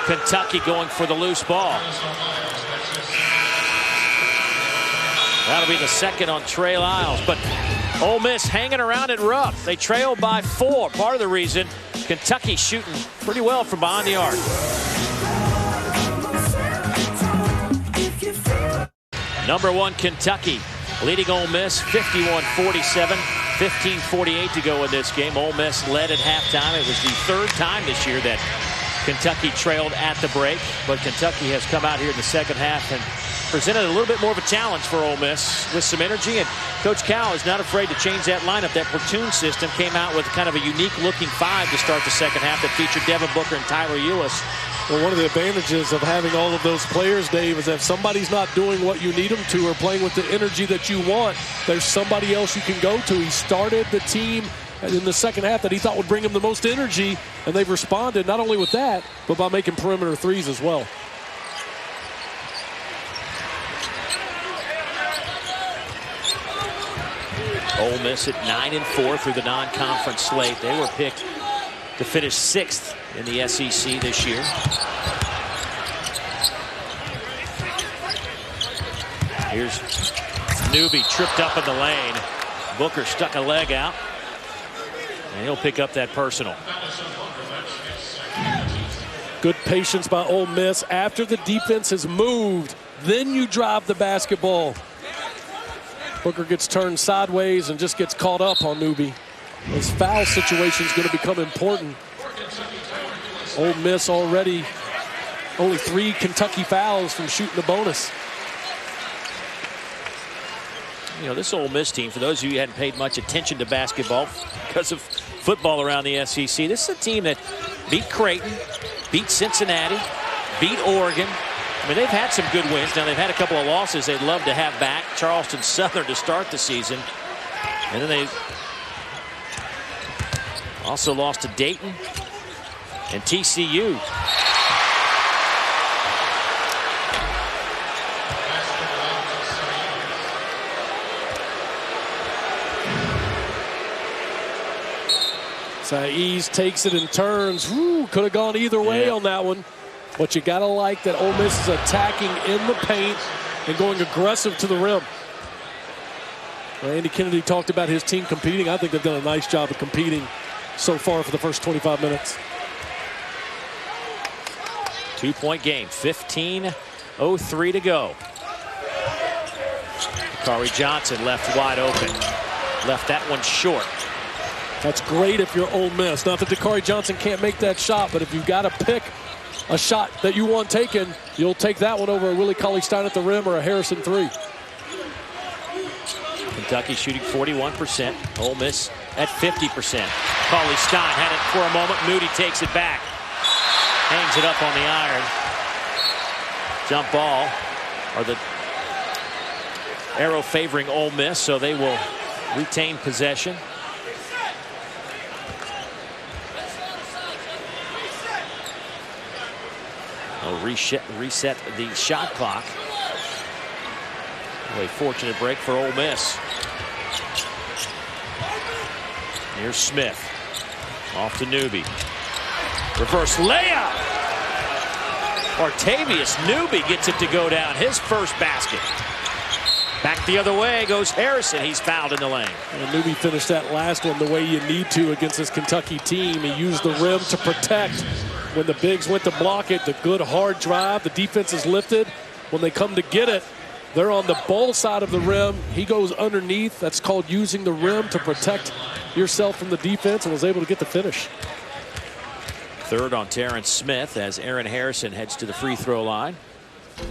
Kentucky going for the loose ball. That'll be the second on Trey Lyles, but Ole Miss hanging around it rough. They trail by 4. Part of the reason, Kentucky shooting pretty well from behind the arc. Number 1, Kentucky leading Ole Miss 51-47, 15:48 to go in this game. Ole Miss led at halftime. It was the third time this year that Kentucky trailed at the break, but Kentucky has come out here in the second half and presented a little bit more of a challenge for Ole Miss with some energy, and Coach Cal is not afraid to change that lineup. That platoon system came out with kind of a unique-looking 5 to start the second half that featured Devin Booker and Tyler Eulis. Well, one of the advantages of having all of those players, Dave, is that if somebody's not doing what you need them to or playing with the energy that you want, there's somebody else you can go to. He started the team in the second half that he thought would bring him the most energy, and they've responded not only with that, but by making perimeter threes as well. Ole Miss at 9-4 through the non-conference slate. They were picked to finish 6th in the SEC this year. Here's Newby tripped up in the lane. Booker stuck a leg out, and he'll pick up that personal. Good patience by Ole Miss. After the defense has moved, then you drive the basketball. Booker gets turned sideways and just gets caught up on Newby. His foul situation is going to become important. Ole Miss already only 3 Kentucky fouls from shooting the bonus. You know, this Ole Miss team, for those of you who hadn't paid much attention to basketball because of football around the SEC, this is a team that beat Creighton, beat Cincinnati, beat Oregon. I mean, they've had some good wins. Now, they've had a couple of losses they'd love to have back. Charleston Southern to start the season. And then they also lost to Dayton and TCU. Saiz takes it and turns. Could have gone either way on that one. But you got to like that Ole Miss is attacking in the paint and going aggressive to the rim. Well, Andy Kennedy talked about his team competing. I think they've done a nice job of competing so far for the first 25 minutes. 2-point game, 15:03 to go. Kari Johnson left wide open. Left that one short. That's great if you're Ole Miss. Not that Dakari Johnson can't make that shot, but if you've got to pick a shot that you want taken, you'll take that one over a Willie Cauley-Stein at the rim or a Harrison 3. Kentucky shooting 41%. Ole Miss at 50%. Cauley-Stein had it for a moment. Moody takes it back. Hangs it up on the iron. Jump ball, or the arrow favoring Ole Miss, so they will retain possession. Reset the shot clock. A fortunate break for Ole Miss. Here's Smith. Off to Newby. Reverse layup. Artavius Newby gets it to go down. His first basket. Back the other way goes Harrison. He's fouled in the lane. And Newby finished that last one the way you need to against this Kentucky team. He used the rim to protect. When the bigs went to block it, the good hard drive, the defense is lifted. When they come to get it, they're on the ball side of the rim. He goes underneath. That's called using the rim to protect yourself from the defense, and was able to get the finish. Third on Terrence Smith as Aaron Harrison heads to the free throw line. He's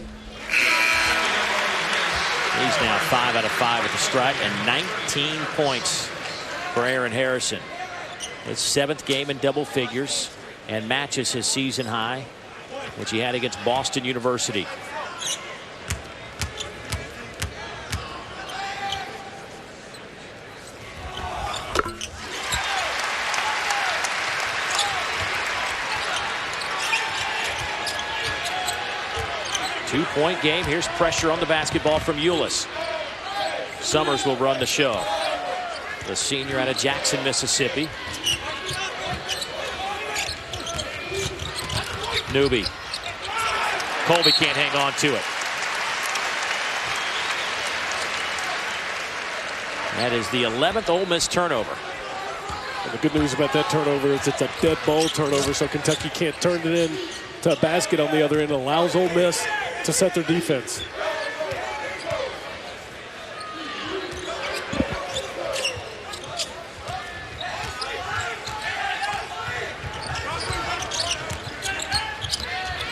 now 5 out of 5 at the stripe and 19 points for Aaron Harrison. His 7th game in double figures and matches his season high, which he had against Boston University. Two-point game. Here's pressure on the basketball from Ulis. Summers will run the show. The senior out of Jackson, Mississippi. Newby. Colby can't hang on to it. That is the 11th Ole Miss turnover. And the good news about that turnover is it's a dead ball turnover, so Kentucky can't turn it in to a basket on the other end. It allows Ole Miss to set their defense.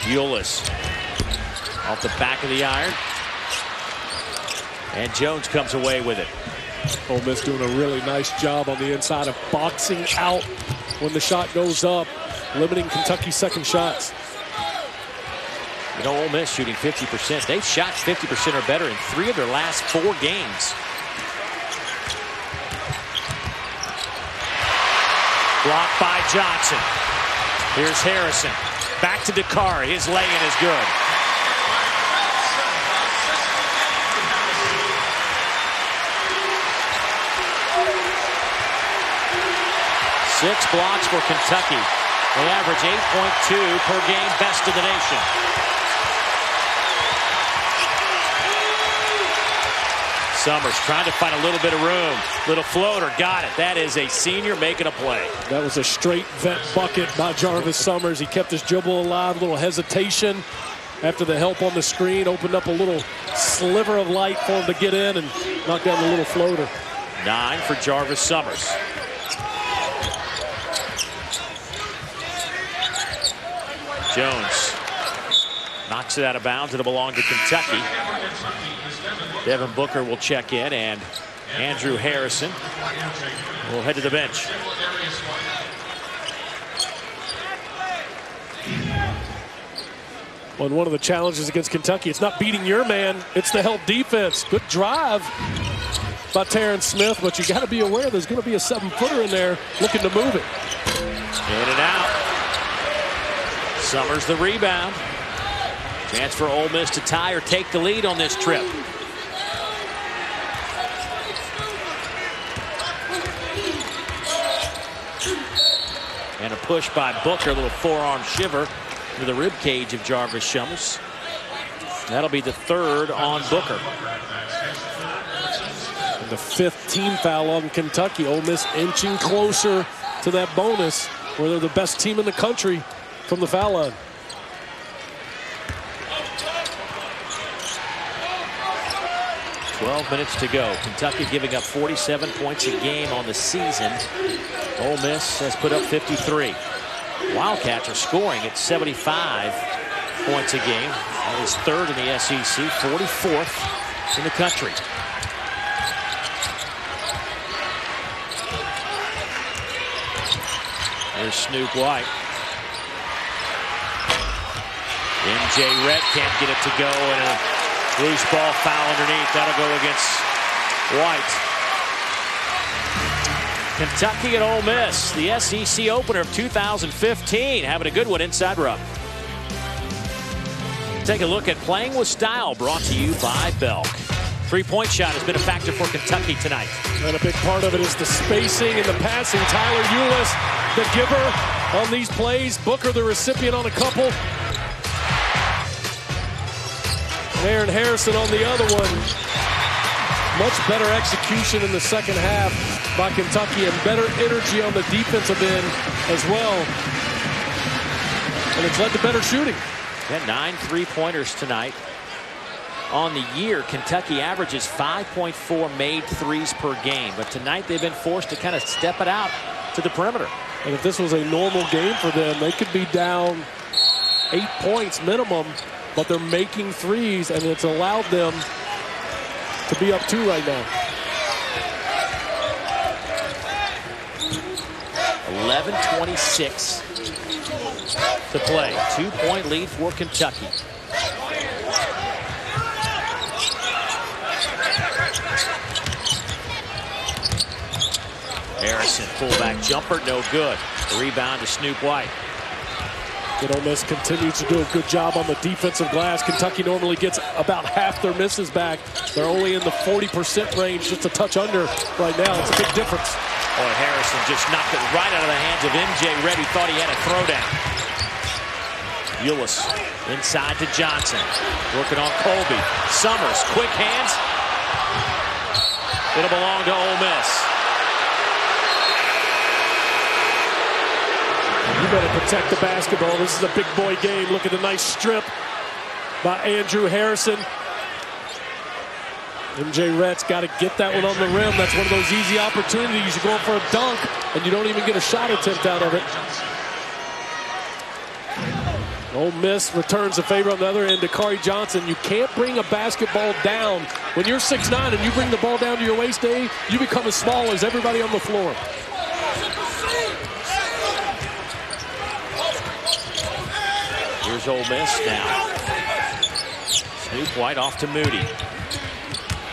Ulis off the back of the iron. And Jones comes away with it. Ole Miss doing a really nice job on the inside of boxing out when the shot goes up, limiting Kentucky's second shots. You know, Ole Miss shooting 50%. They've shot 50% or better in 3 of their last 4 games. Blocked by Johnson. Here's Harrison. Back to Dakari. His lay-in is good. Six blocks for Kentucky. They average 8.2 per game, best in the nation. Summers trying to find a little bit of room. Little floater, got it. That is a senior making a play. That was a straight vet bucket by Jarvis Summers. He kept his dribble alive, a little hesitation after the help on the screen, opened up a little sliver of light for him to get in, and knock down the little floater. 9 for Jarvis Summers. Jones knocks it out of bounds. It'll belong to Kentucky. Devin Booker will check in, and Andrew Harrison will head to the bench. Well, one of the challenges against Kentucky, it's not beating your man, it's the help defense. Good drive by Terrence Smith, but you got to be aware there's going to be a 7-footer in there looking to move it. In and out. Summers the rebound. Chance for Ole Miss to tie or take the lead on this trip. And a push by Booker, a little forearm shiver to the rib cage of Jarvis Summers. That'll be the 3rd on Booker. And the 5th team foul on Kentucky. Ole Miss inching closer to that bonus where they're the best team in the country from the foul line. .12 minutes to go. Kentucky giving up 47 points a game on the season. Ole Miss has put up 53. Wildcats are scoring at 75 points a game. That is 3rd in the SEC, 44th in the country. There's Snoop White. MJ Rhett can't get it to go, and a loose ball foul underneath. That'll go against White. Kentucky at Ole Miss, the SEC opener of 2015. Having a good one inside Rupp. Take a look at Playing with Style, brought to you by Belk. 3-point shot has been a factor for Kentucky tonight. And a big part of it is the spacing and the passing. Tyler Eulis, the giver on these plays. Booker, the recipient on a couple. Aaron Harrison on the other one. Much better execution in the second half by Kentucky and better energy on the defensive end as well. And it's led to better shooting. Yeah, 9 3-pointers tonight. On the year, Kentucky averages 5.4 made threes per game. But tonight they've been forced to kind of step it out to the perimeter. And if this was a normal game for them, they could be down 8 points minimum. But they're making threes, and it's allowed them to be up 2 right now. 11:26 to play. 2-point lead for Kentucky. Harrison, fullback jumper, no good. The rebound to Snoop White. Good. Ole Miss continues to do a good job on the defensive glass. Kentucky normally gets about half their misses back. They're only in the 40% range, just a touch under right now. It's a big difference. Boy, Harrison just knocked it right out of the hands of MJ Rhett. He thought he had a throwdown. Eulis inside to Johnson. Working on Colby. Summers, quick hands. It'll belong to Ole Miss. You better protect the basketball. This is a big boy game. Look at the nice strip by Andrew Harrison. MJ Rhett's got to get that one on the rim. That's one of those easy opportunities. You're going for a dunk, and you don't even get a shot attempt out of it. Ole Miss returns the favor on the other end to Kari Johnson. You can't bring a basketball down. When you're 6'9" and you bring the ball down to your waist, Dave, you become as small as everybody on the floor. Here's Ole Miss now. Snoop White off to Moody.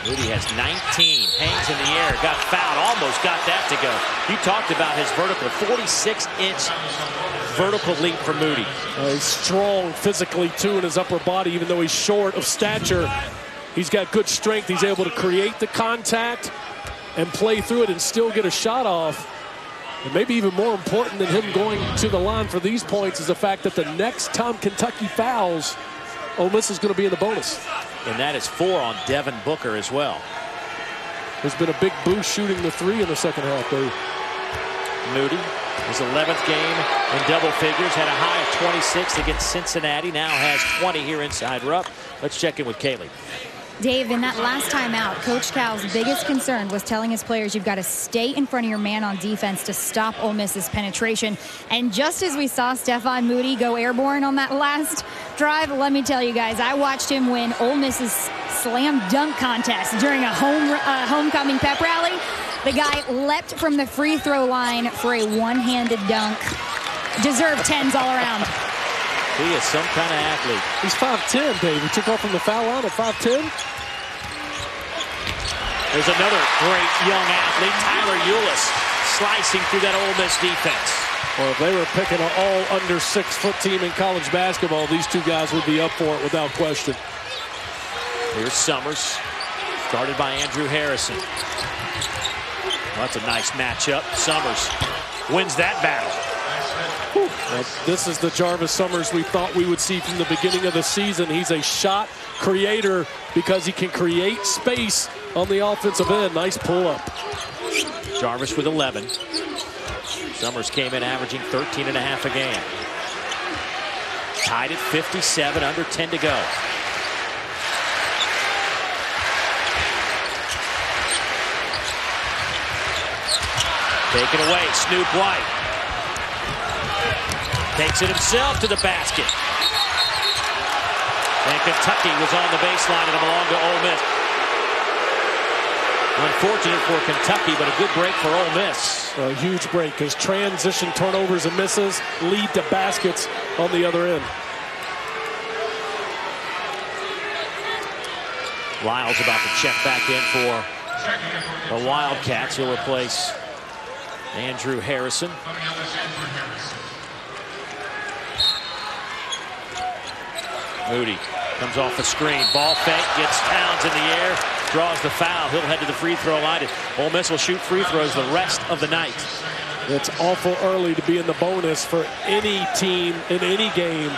Moody has 19, hangs in the air, got fouled, almost got that to go. You talked about his vertical, 46-inch vertical leap for Moody. He's strong physically, too, in his upper body, even though he's short of stature. He's got good strength. He's able to create the contact and play through it and still get a shot off. And maybe even more important than him going to the line for these points is the fact that the next time Kentucky fouls, Ole Miss is going to be in the bonus. And that is 4 on Devin Booker as well. There's been a big boost shooting the 3 in the second half, Dave. Moody, his 11th game in double figures, had a high of 26 against Cincinnati, now has 20 here inside Rupp. Let's check in with Kaylee. Dave, in that last timeout, Coach Cal's biggest concern was telling his players, you've got to stay in front of your man on defense to stop Ole Miss's penetration. And just as we saw Stephon Moody go airborne on that last drive, let me tell you guys, I watched him win Ole Miss's slam dunk contest during a homecoming pep rally. The guy leapt from the free throw line for a one-handed dunk. Deserved 10s all around. He is some kind of athlete. He's 5'10", Dave. He took off from the foul line at 5'10". There's another great young athlete, Tyler Eulis, slicing through that Ole Miss defense. Well, if they were picking an all under 6-foot team in college basketball, these two guys would be up for it without question. Here's Summers, guarded by Andrew Harrison. Well, that's a nice matchup. Summers wins that battle. Well, this is the Jarvis Summers we thought we would see from the beginning of the season. He's a shot creator because he can create space on the offensive end. Nice pull-up. Jarvis with 11. Summers came in averaging 13.5 a game. Tied at 57, under 10 to go. Taken away, Snoop White. Takes it himself to the basket. And Kentucky was on the baseline and it belonged to Ole Miss. Unfortunate for Kentucky, but a good break for Ole Miss. A huge break because transition turnovers and misses lead to baskets on the other end. Lyles about to check back in for the Wildcats. He'll replace Andrew Harrison. Moody comes off the screen. Ball fake, gets Towns in the air, draws the foul. He'll head to the free throw line. Ole Miss will shoot free throws the rest of the night. It's awful early to be in the bonus for any team in any game,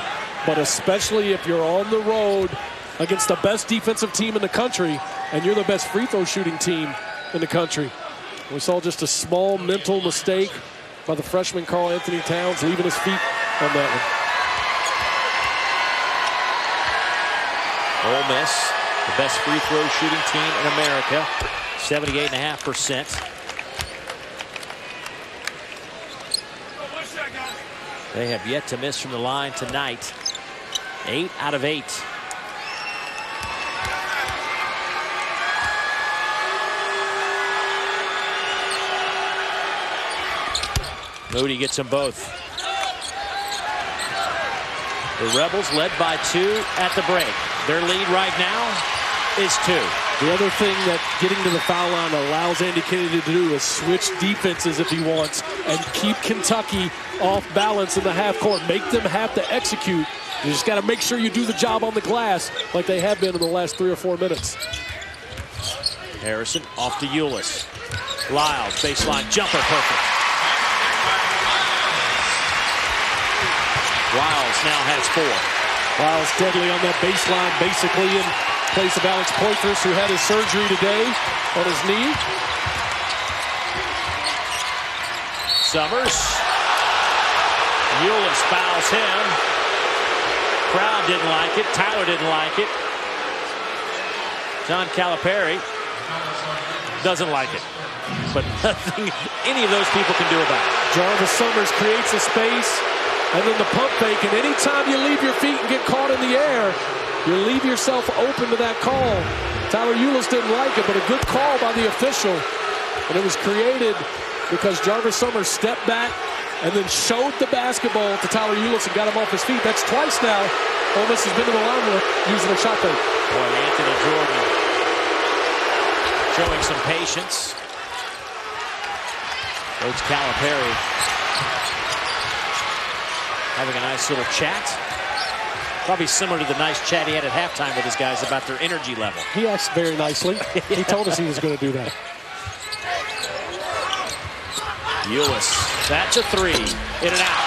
but especially if you're on the road against the best defensive team in the country and you're the best free throw shooting team in the country. We saw just a small mental mistake by the freshman Karl Anthony Towns, leaving his feet on that one. Ole Miss, the best free throw shooting team in America, 78.5%. They have yet to miss from the line tonight. 8 out of 8. Moody gets them both. The Rebels led by 2 at the break. Their lead right now is 2. The other thing that getting to the foul line allows Andy Kennedy to do is switch defenses if he wants and keep Kentucky off balance in the half court. Make them have to execute. You just got to make sure you do the job on the glass like they have been in the last 3 or 4 minutes. Harrison off to Eulis. Lyles, baseline jumper, perfect. Lyles now has 4. Lyles deadly on that baseline, basically in place of Alex Poitras, who had his surgery today on his knee. Summers. Eulis fouls him. Crowd didn't like it. Tyler didn't like it. John Calipari doesn't like it. But nothing any of those people can do about it. Jarvis Summers creates a space. And then the pump fake, and anytime you leave your feet and get caught in the air, you leave yourself open to that call. Tyler Eulis didn't like it, but a good call by the official. And it was created because Jarvis Summers stepped back and then showed the basketball to Tyler Eulis and got him off his feet. That's twice now Ole Miss has been to the line with using a shot fake. Boy, Anthony Jordan showing some patience. Coach Calipari having a nice little chat. Probably similar to the nice chat he had at halftime with his guys about their energy level. He asked very nicely. He told us he was going to do that. Eulis, that's a 3. In and out.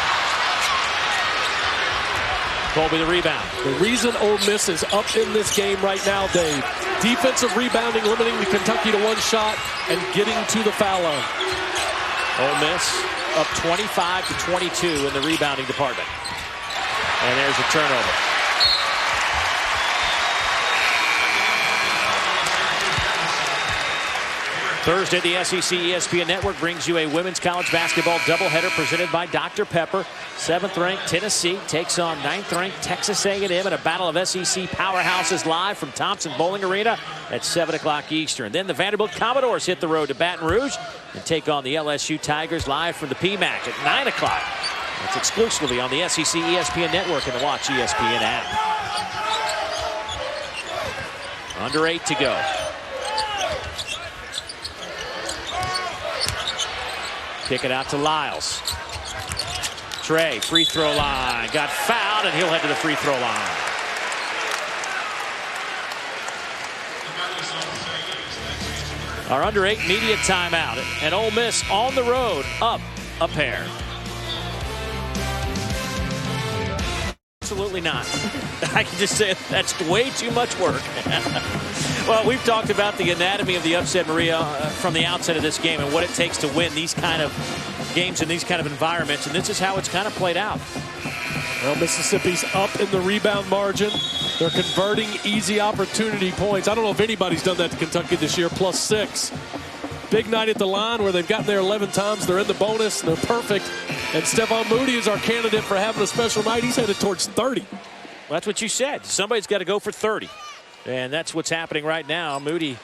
Colby the rebound. The reason Ole Miss is up in this game right now, Dave, defensive rebounding, limiting the Kentucky to 1 shot and getting to the foul line. Ole Miss up 25 to 22 in the rebounding department. And there's a turnover. Thursday, the SEC ESPN Network brings you a women's college basketball doubleheader presented by Dr. Pepper. 7th-ranked Tennessee takes on 9th-ranked Texas A&M in a battle of SEC powerhouses live from Thompson Bowling Arena at 7 o'clock Eastern. Then the Vanderbilt Commodores hit the road to Baton Rouge and take on the LSU Tigers live from the PMAC at 9 o'clock. It's exclusively on the SEC ESPN Network and the Watch ESPN app. Under 8 to go. Kick it out to Lyles. Trey, free throw line. Got fouled, and he'll head to the free throw line. Our under 8 media timeout. And Ole Miss on the road, up a pair. Absolutely not. I can just say that's way too much work. Well, we've talked about the anatomy of the upset, Maria, from the outset of this game and what it takes to win these kind of games in these kind of environments, and this is how it's kind of played out. Well, Mississippi's up in the rebound margin. They're converting easy opportunity points. I don't know if anybody's done that to Kentucky this year, +6. Big night at the line where they've gotten there 11 times. They're in the bonus. They're perfect. And Stephon Moody is our candidate for having a special night. He's headed towards 30. Well, that's what you said. Somebody's got to go for 30. And that's what's happening right now. Moody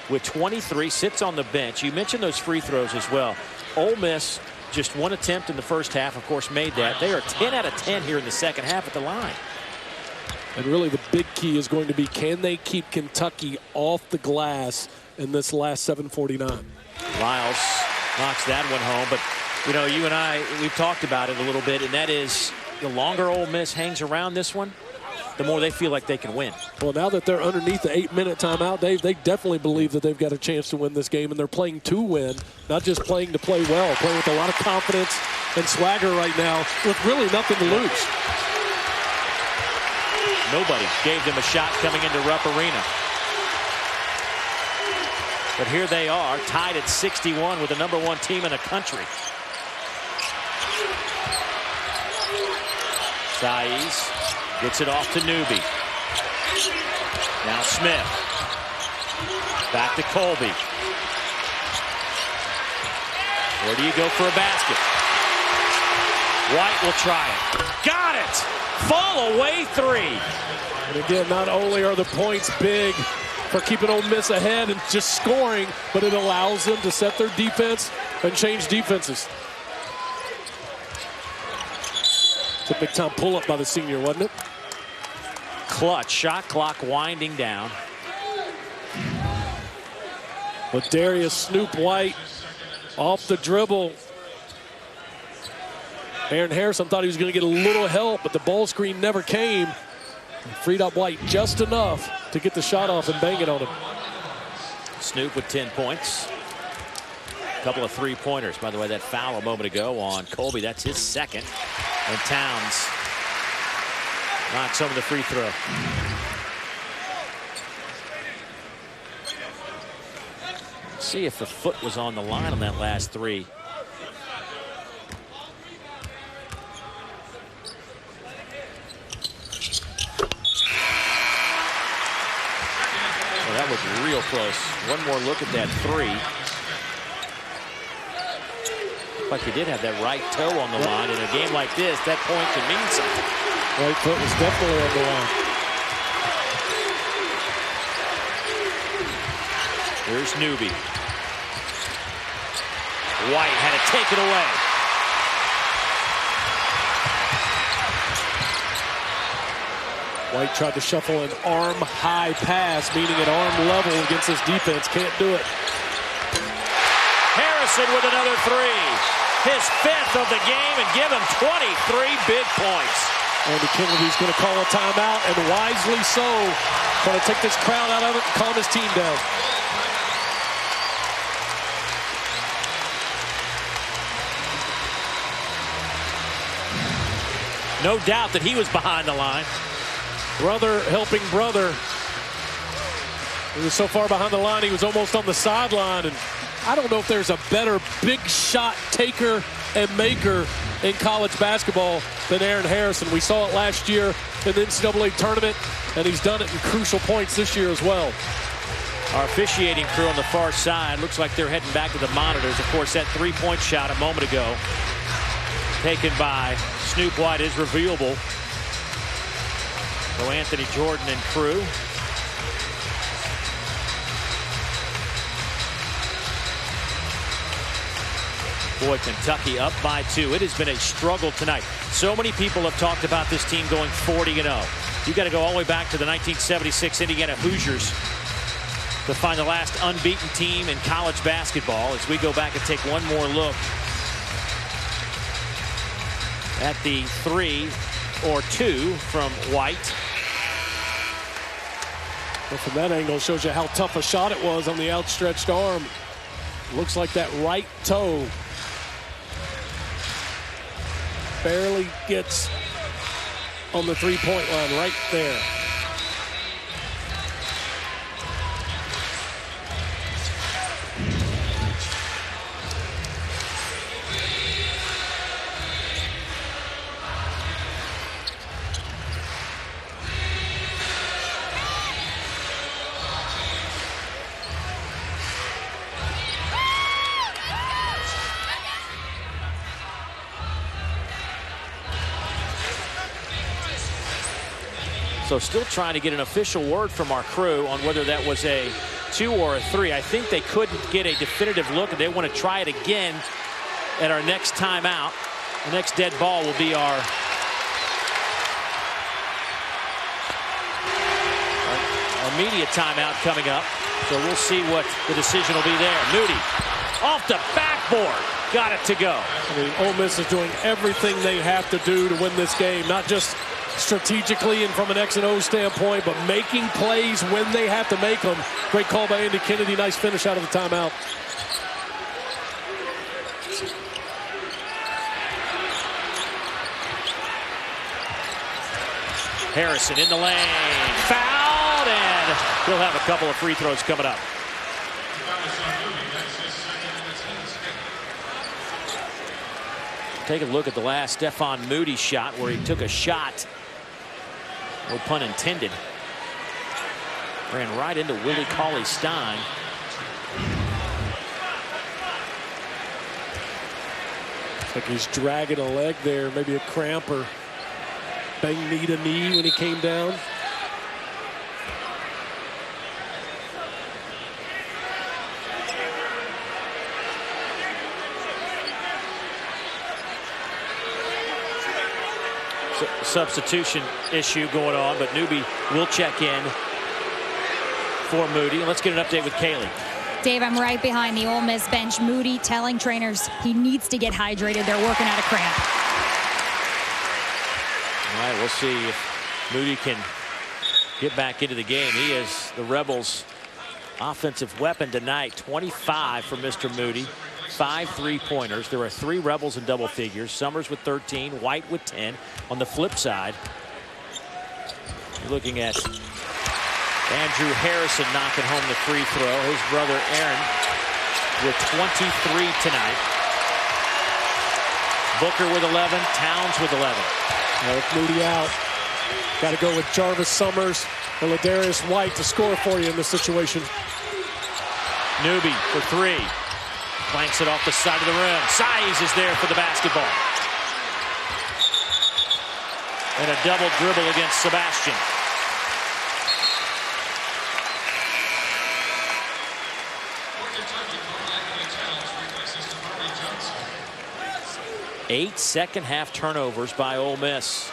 with 23 sits on the bench. You mentioned those free throws as well. Ole Miss, just one attempt in the first half, of course, made that. They are 10 out of 10 here in the second half at the line. And really the big key is going to be, can they keep Kentucky off the glass in this last 7:49? Lyles knocks that one home. But, you know, you and I, we've talked about it a little bit, and that is the longer Ole Miss hangs around this one, the more they feel like they can win. Well, now that they're underneath the 8-minute timeout, they definitely believe that they've got a chance to win this game, and they're playing to win, not just playing to play well, playing with a lot of confidence and swagger right now with really nothing to lose. Nobody gave them a shot coming into Rupp Arena. But here they are, tied at 61 with the #1 team in the country. Saiz gets it off to Newby. Now Smith. Back to Colby. Where do you go for a basket? White will try it. Got it! Fall away 3. And again, not only are the points big for keeping Ole Miss ahead and just scoring, but it allows them to set their defense and change defenses. It's a big-time pull-up by the senior, wasn't it? Clutch. Shot clock winding down. But Darius Snoop White off the dribble. Aaron Harrison thought he was going to get a little help, but the ball screen never came. Freed up White just enough to get the shot off and bang it on him. Snoop with 10 points. A couple of three-pointers. By the way, that foul a moment ago on Colby, that's his second. And Towns knocks over the free throw. See if the foot was on the line on that last three. Well, that was real close. One more look at that three. Looked like he did have that right toe on the line. In a game like this, that point can mean something. Right foot was definitely on the line. Here's Newby. White had to take it away. White tried to shuffle an arm-high pass, meaning at arm level against this defense. Can't do it. Harrison with another three. His 5th of the game, and give him 23 big points. Andy Kennedy's going to call a timeout, and wisely so. Trying to take this crowd out of it and calm his team down. No doubt that he was behind the line. Brother helping brother. He was so far behind the line, he was almost on the sideline. And I don't know if there's a better big shot taker and maker in college basketball than Aaron Harrison. We saw it last year in the NCAA tournament, and he's done it in crucial points this year as well. Our officiating crew on the far side looks like they're heading back to the monitors. Of course, that three-point shot a moment ago taken by Snoop White is reviewable. So Anthony Jordan and crew. Boy, Kentucky up by 2. It has been a struggle tonight. So many people have talked about this team going 40-0. You got to go all the way back to the 1976 Indiana Hoosiers to find the last unbeaten team in college basketball, as we go back and take one more look at the 3 or 2 from White. Well, from that angle, shows you how tough a shot it was on the outstretched arm. Looks like that right toe barely gets on the three-point line right there. So still trying to get an official word from our crew on whether that was a 2 or a 3. I think they couldn't get a definitive look, and they want to try it again at our next timeout. The next dead ball will be our media timeout coming up. So we'll see what the decision will be there. Moody off the backboard. Got it to go. I mean, Ole Miss is doing everything they have to do to win this game, not just strategically and from an X and O standpoint, but making plays when they have to make them. Great call by Andy Kennedy. Nice finish out of the timeout. Harrison in the lane. Fouled, and he'll have a couple of free throws coming up. Take a look at the last Stephon Moody shot where he took a shot. No pun intended. Ran right into Willie Cauley-Stein. Looks like he's dragging a leg there, maybe a cramp or banged knee to knee when he came down. Substitution issue going on, but Newby will check in for Moody. Let's get an update with Kaylee. Dave, I'm right behind the Ole Miss bench. Moody telling trainers he needs to get hydrated. They're working out a cramp. All right, we'll see if Moody can get back into the game. He is the Rebels' offensive weapon tonight. 25 for Mr. Moody. 5 3-pointers. There are 3 Rebels in double figures. Summers with 13, White with 10. On the flip side, you're looking at Andrew Harrison knocking home the free throw. His brother Aaron with 23 tonight. Booker with 11, Towns with 11. Now with Moody out, got to go with Jarvis Summers or Ladarius White to score for you in this situation. Newby for 3. Clanks it off the side of the rim. Size is there for the basketball. And a double dribble against Sebastian. Eight second-half turnovers by Ole Miss.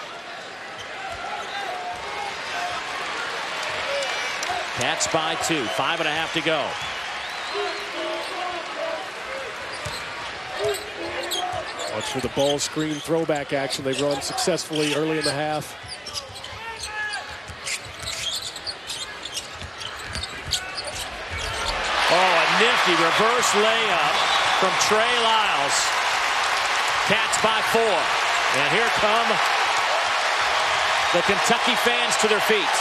Cats by 2. 5.5 to go. Watch for the ball screen throwback action they've run successfully early in the half. Oh, a nifty reverse layup from Trey Lyles. Cats by 4. And here come the Kentucky fans to their feet.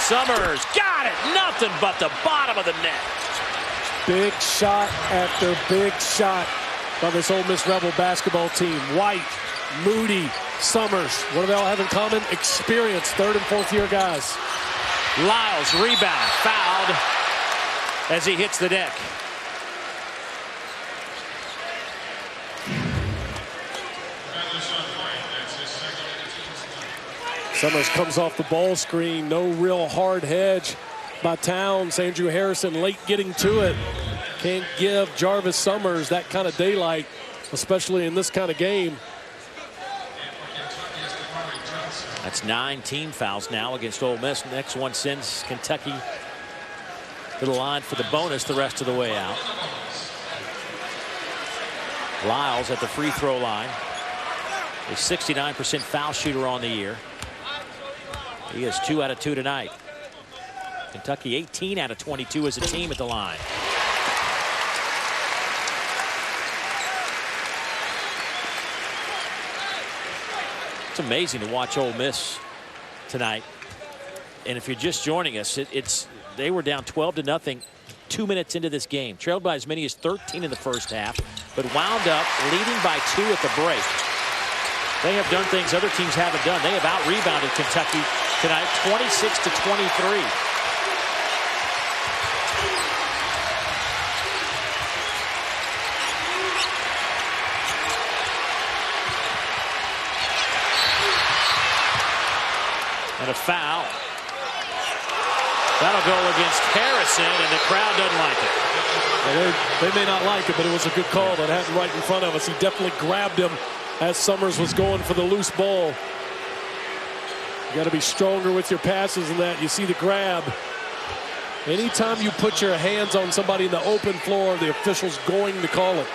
Summers got it. Nothing but the bottom of the net. Big shot after big shot by this Ole Miss Rebel basketball team. White, Moody, Summers. What do they all have in common? Experience, third and fourth year guys. Lyles rebound, fouled as he hits the deck. Summers comes off the ball screen. No real hard hedge by Towns. Andrew Harrison late getting to it. Can't give Jarvis Summers that kind of daylight, especially in this kind of game. That's 9 team fouls now against Ole Miss. Next one sends Kentucky to the line for the bonus the rest of the way out. Lyles at the free throw line. A 69% foul shooter on the year. He is 2 out of 2 tonight. Kentucky 18 out of 22 as a team at the line. It's amazing to watch Ole Miss tonight. And if you're just joining us, they were down 12-0 2 minutes into this game. Trailed by as many as 13 in the first half, but wound up leading by 2 at the break. They have done things other teams haven't done. They have out-rebounded Kentucky tonight, 26-23. And a foul. That'll go against Harrison, and the crowd doesn't like it. Well, they may not like it, but it was a good call that happened right in front of us. He definitely grabbed him as Summers was going for the loose ball. You got to be stronger with your passes than that. You see the grab. Anytime you put your hands on somebody in the open floor, the official's going to call it.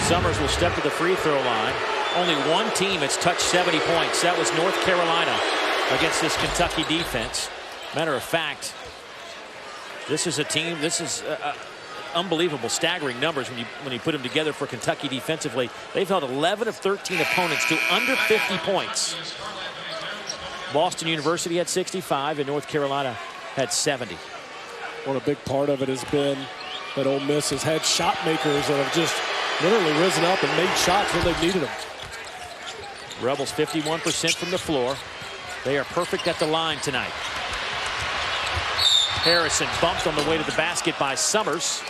Summers will step to the free throw line. Only one team has touched 70 points. That was North Carolina against this Kentucky defense. Matter of fact, this is a team, this is unbelievable, staggering numbers when you put them together for Kentucky defensively. They've held 11 of 13 opponents to under 50 points. Boston University had 65 and North Carolina had 70. What a big part of it has been that Ole Miss has had shot makers that have just literally risen up and made shots when they've needed them. Rebels 51% from the floor. They are perfect at the line tonight. Harrison bumped on the way to the basket by Summers.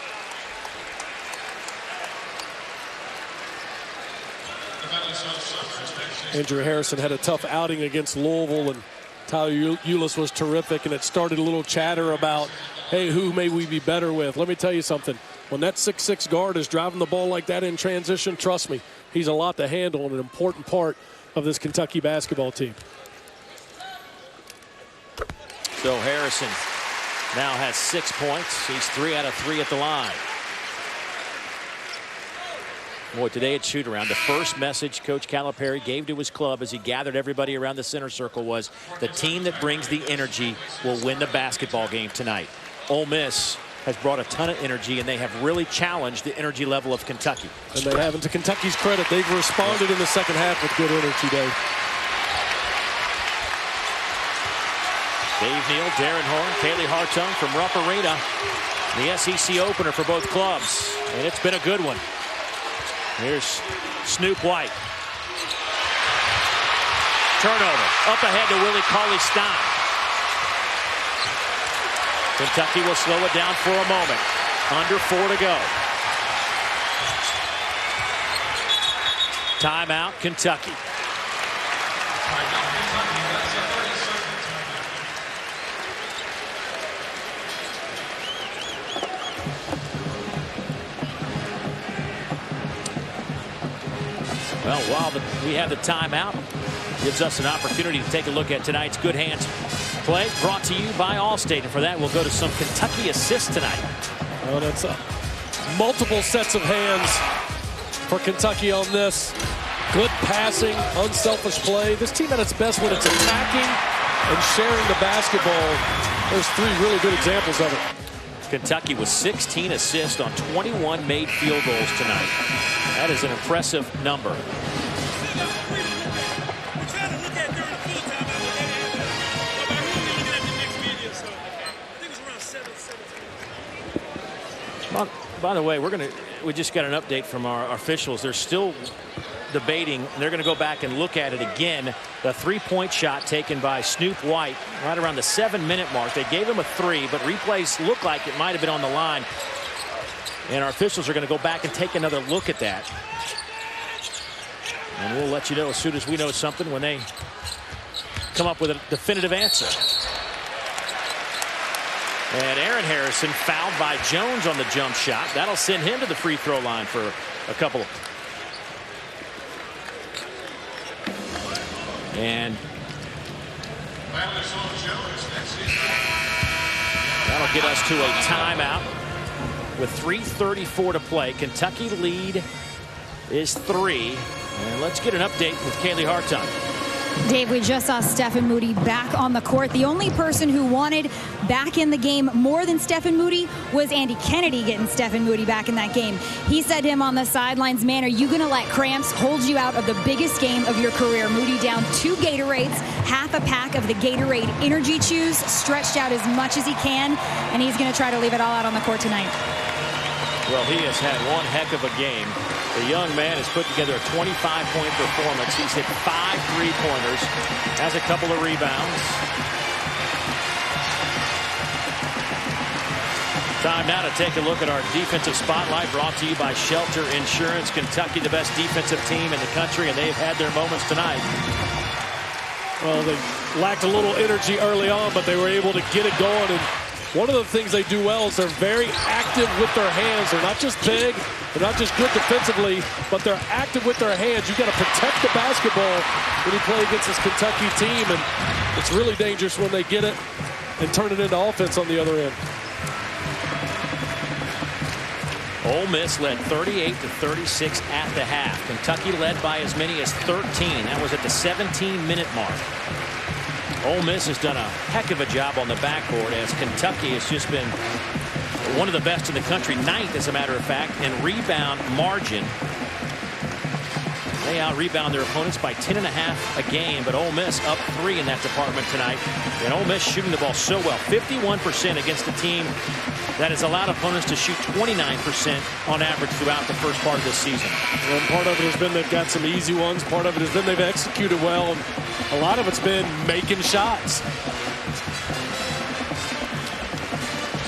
Andrew Harrison had a tough outing against Louisville, and Tyler Ulis was terrific, and it started a little chatter about, hey, who may we be better with? Let me tell you something. When that 6'6" guard is driving the ball like that in transition, trust me, he's a lot to handle and an important part of this Kentucky basketball team. So Harrison now has 6 points. He's 3 out of 3 at the line. Boy, today at shoot-around, the first message Coach Calipari gave to his club as he gathered everybody around the center circle was, the team that brings the energy will win the basketball game tonight. Ole Miss has brought a ton of energy, and they have really challenged the energy level of Kentucky. And they have, and to Kentucky's credit, they've responded in the second half with good energy, Dave. Dave Neal, Darren Horn, Kaylee Hartung from Rupp Arena. The SEC opener for both clubs, and it's been a good one. Here's Snoop White. Turnover. Up ahead to Willie Cauley-Stein. Kentucky will slow it down for a moment. Under 4 to go. Timeout, Kentucky. Well, while we have the timeout, gives us an opportunity to take a look at tonight's Good Hands play, brought to you by Allstate. And for that, we'll go to some Kentucky assists tonight. Well, that's multiple sets of hands for Kentucky on this. Good passing, unselfish play. This team at its best when it's attacking and sharing the basketball. There's 3 really good examples of it. Kentucky with 16 assists on 21 made field goals tonight. That is an impressive number. By the way, we just got an update from our officials. There's still debating. They're going to go back and look at it again. The three-point shot taken by Snoop White right around the 7-minute mark. They gave him a 3, but replays look like it might have been on the line. And our officials are going to go back and take another look at that. And we'll let you know as soon as we know something when they come up with a definitive answer. And Aaron Harrison fouled by Jones on the jump shot. That'll send him to the free throw line for a couple. And that'll get us to a timeout with 3:34 to play. Kentucky lead is 3. And let's get an update with Kaylee Hartung. Dave, we just saw Stephen Moody back on the court. The only person who wanted back in the game more than Stephen Moody was Andy Kennedy getting Stephen Moody back in that game. He said to him on the sidelines, "Man, are you going to let cramps hold you out of the biggest game of your career?" Moody down 2 Gatorades, half a pack of the Gatorade Energy Chews, stretched out as much as he can, and he's going to try to leave it all out on the court tonight. Well, he has had one heck of a game. The young man has put together a 25-point performance. He's hit 5 3-pointers, has a couple of rebounds. Time now to take a look at our defensive spotlight, brought to you by Shelter Insurance. Kentucky, the best defensive team in the country, and they've had their moments tonight. Well, they lacked a little energy early on, but they were able to get it going. And one of the things they do well is they're very active with their hands. They're not just big, they're not just good defensively, but they're active with their hands. You've got to protect the basketball when you play against this Kentucky team, and it's really dangerous when they get it and turn it into offense on the other end. Ole Miss led 38-36 at the half. Kentucky led by as many as 13. That was at the 17-minute mark. Ole Miss has done a heck of a job on the backboard, as Kentucky has just been one of the best in the country, 9th as a matter of fact, in rebound margin. They out-rebound their opponents by 10.5 a game, but Ole Miss up 3 in that department tonight. And Ole Miss shooting the ball so well, 51% against a team that has allowed opponents to shoot 29% on average throughout the first part of this season. And part of it has been they've got some easy ones. Part of it has been they've executed well. And a lot of it's been making shots.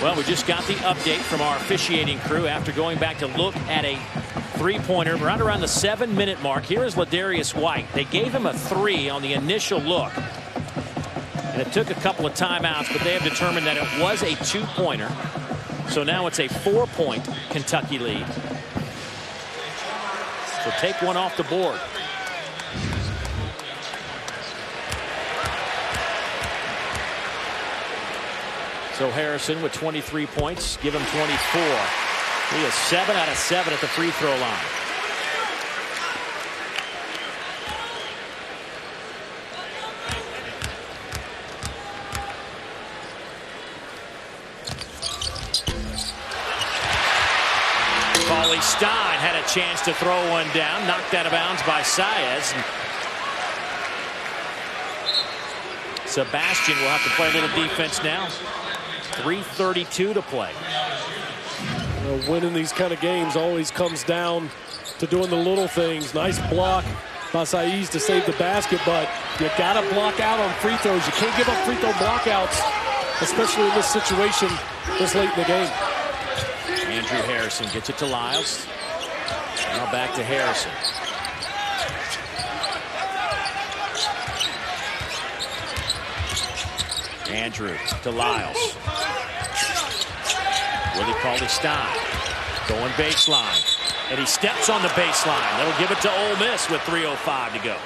Well, we just got the update from our officiating crew after going back to look at a three-pointer right around the 7-minute mark. Here is Ladarius White. They gave him a 3 on the initial look. And it took a couple of timeouts, but they have determined that it was a 2-pointer. So now it's a 4-point Kentucky lead. So take one off the board. So Harrison with 23 points, give him 24. He is 7 out of 7 at the free throw line. Stein had a chance to throw one down, knocked out of bounds by Saez. Sebastian will have to play a little defense now. 3:32 to play. Winning these kind of games always comes down to doing the little things. Nice block by Saez to save the basket, but you got to block out on free throws. You can't give up free throw blockouts, especially in this situation this late in the game. Andrew Harrison gets it to Lyles. Now back to Harrison. Andrew to Lyles. Willie Cauley-Stein going baseline. And he steps on the baseline. That'll give it to Ole Miss with 3:05 to go.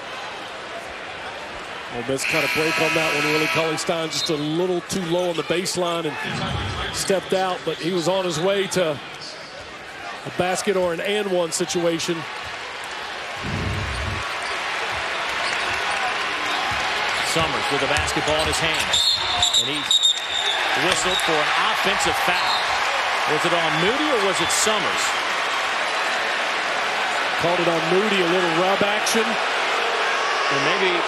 Ole Miss cut a break on that one. Willie Cauley-Stein just a little too low on the baseline and stepped out, but he was on his way to a basket or an and-one situation. Summers with the basketball in his hands. And he whistled for an offensive foul. Was it on Moody or was it Summers? Called it on Moody, a little rub action. And maybe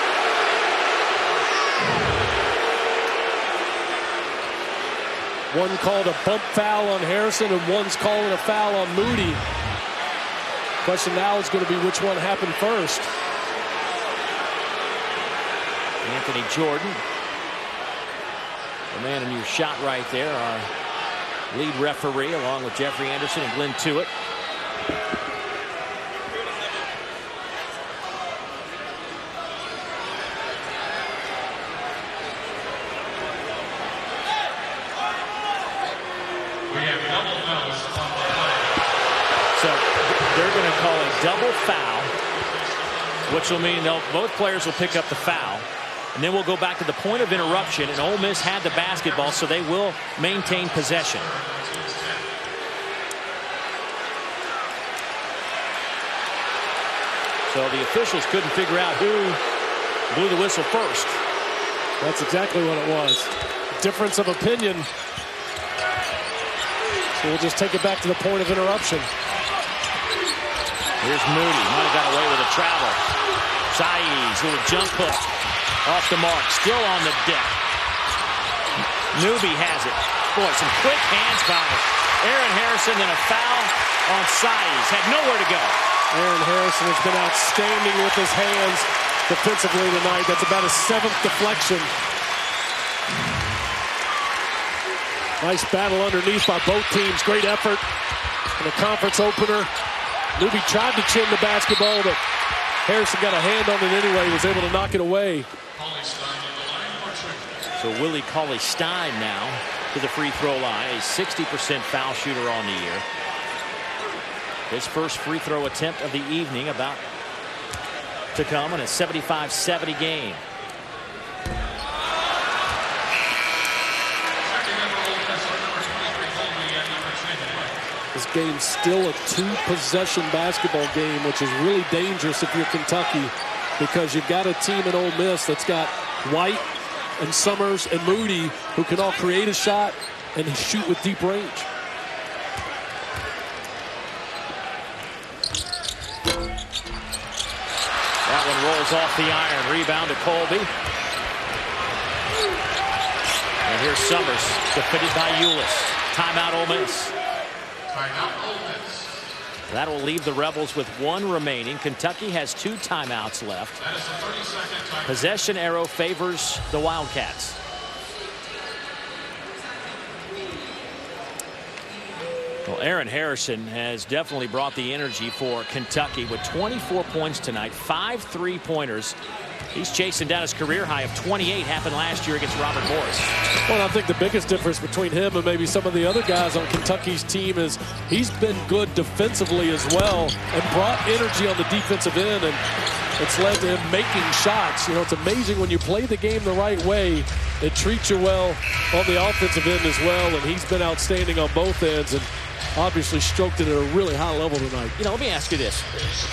one called a bump foul on Harrison and one's calling a foul on Moody. Question now is going to be which one happened first. Anthony Jordan, the man in your shot right there, our lead referee, along with Jeffrey Anderson and Glenn Tewitt. So they're going to call a double foul, which will mean both players will pick up the foul. And then we'll go back to the point of interruption, and Ole Miss had the basketball, so they will maintain possession. So the officials couldn't figure out who blew the whistle first. That's exactly what it was. Difference of opinion. So we'll just take it back to the point of interruption. Here's Moody. Might have got away with a travel. Saiz, little jump hook. Off the mark. Still on the deck. Newby has it. Boy, some quick hands by Aaron Harrison, and a foul on Saiz. Had nowhere to go. Aaron Harrison has been outstanding with his hands defensively tonight. That's about his 7th deflection. Nice battle underneath by both teams. Great effort in a conference opener. Newby tried to chin the basketball, but Harrison got a hand on it anyway. Was able to knock it away. So Willie Cauley-Stein now to the free throw line. A 60% foul shooter on the year. His first free throw attempt of the evening about to come in a 75-70 game. This game's still a 2-possession basketball game, which is really dangerous if you're Kentucky, because you've got a team in Ole Miss that's got White and Summers and Moody who can all create a shot and shoot with deep range. That one rolls off the iron. Rebound to Colby. And here's Summers, defended by Ulis. Timeout Ole Miss. That will leave the Rebels with 1 remaining. Kentucky has 2 timeouts left. Possession arrow favors the Wildcats. Well, Aaron Harrison has definitely brought the energy for Kentucky with 24 points tonight, 5 3-pointers. He's chasing down his career high of 28, happened last year against Robert Morris. Well, I think the biggest difference between him and maybe some of the other guys on Kentucky's team is he's been good defensively as well and brought energy on the defensive end, and it's led to him making shots. You know, it's amazing when you play the game the right way, it treats you well on the offensive end as well, and he's been outstanding on both ends and obviously stroked it at a really high level tonight. You know, let me ask you this.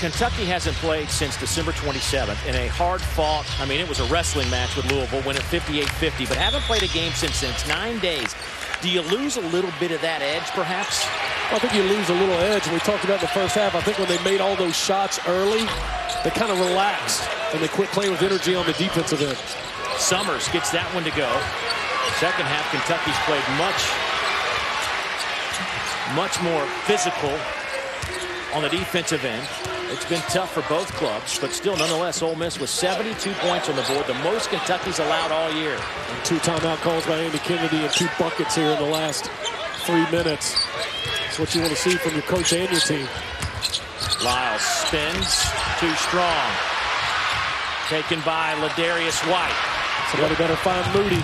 Kentucky hasn't played since December 27th in a hard-fought, I mean, it was a wrestling match with Louisville, winning 58-50, but haven't played a game since 9 days. Do you lose a little bit of that edge, perhaps? I think you lose a little edge. We talked about in the first half. I think when they made all those shots early, they kind of relaxed, and they quit playing with energy on the defensive end. Summers gets that one to go. Second half, Kentucky's played much more physical on the defensive end. It's been tough for both clubs, but still, nonetheless, Ole Miss with 72 points on the board, the most Kentucky's allowed all year. And 2 timeout calls by Andy Kennedy and 2 buckets here in the last 3 minutes. That's what you want to see from your coach and your team. Lyles spins, too strong. Taken by Ladarius White. Somebody better find Moody.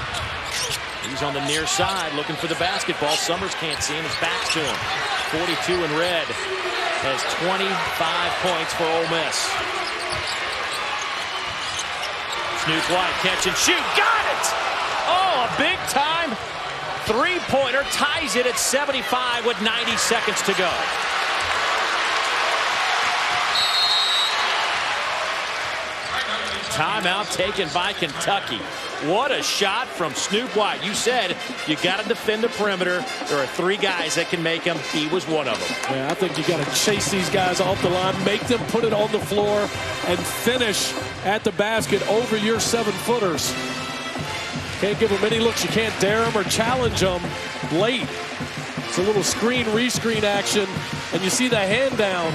He's on the near side looking for the basketball. Summers can't see him. His back's to him. 42 in red has 25 points for Ole Miss. Snoop White catch and shoot. Got it! Oh, a big time 3-pointer ties it at 75 with 90 seconds to go. Timeout taken by Kentucky. What a shot from Snoop White. You said you got to defend the perimeter. There are 3 guys that can make them. He was one of them. Yeah, I think you got to chase these guys off the line, make them put it on the floor, and finish at the basket over your 7-footers. Can't give them any looks. You can't dare them or challenge them late. It's a little screen, rescreen action, and you see the hand down.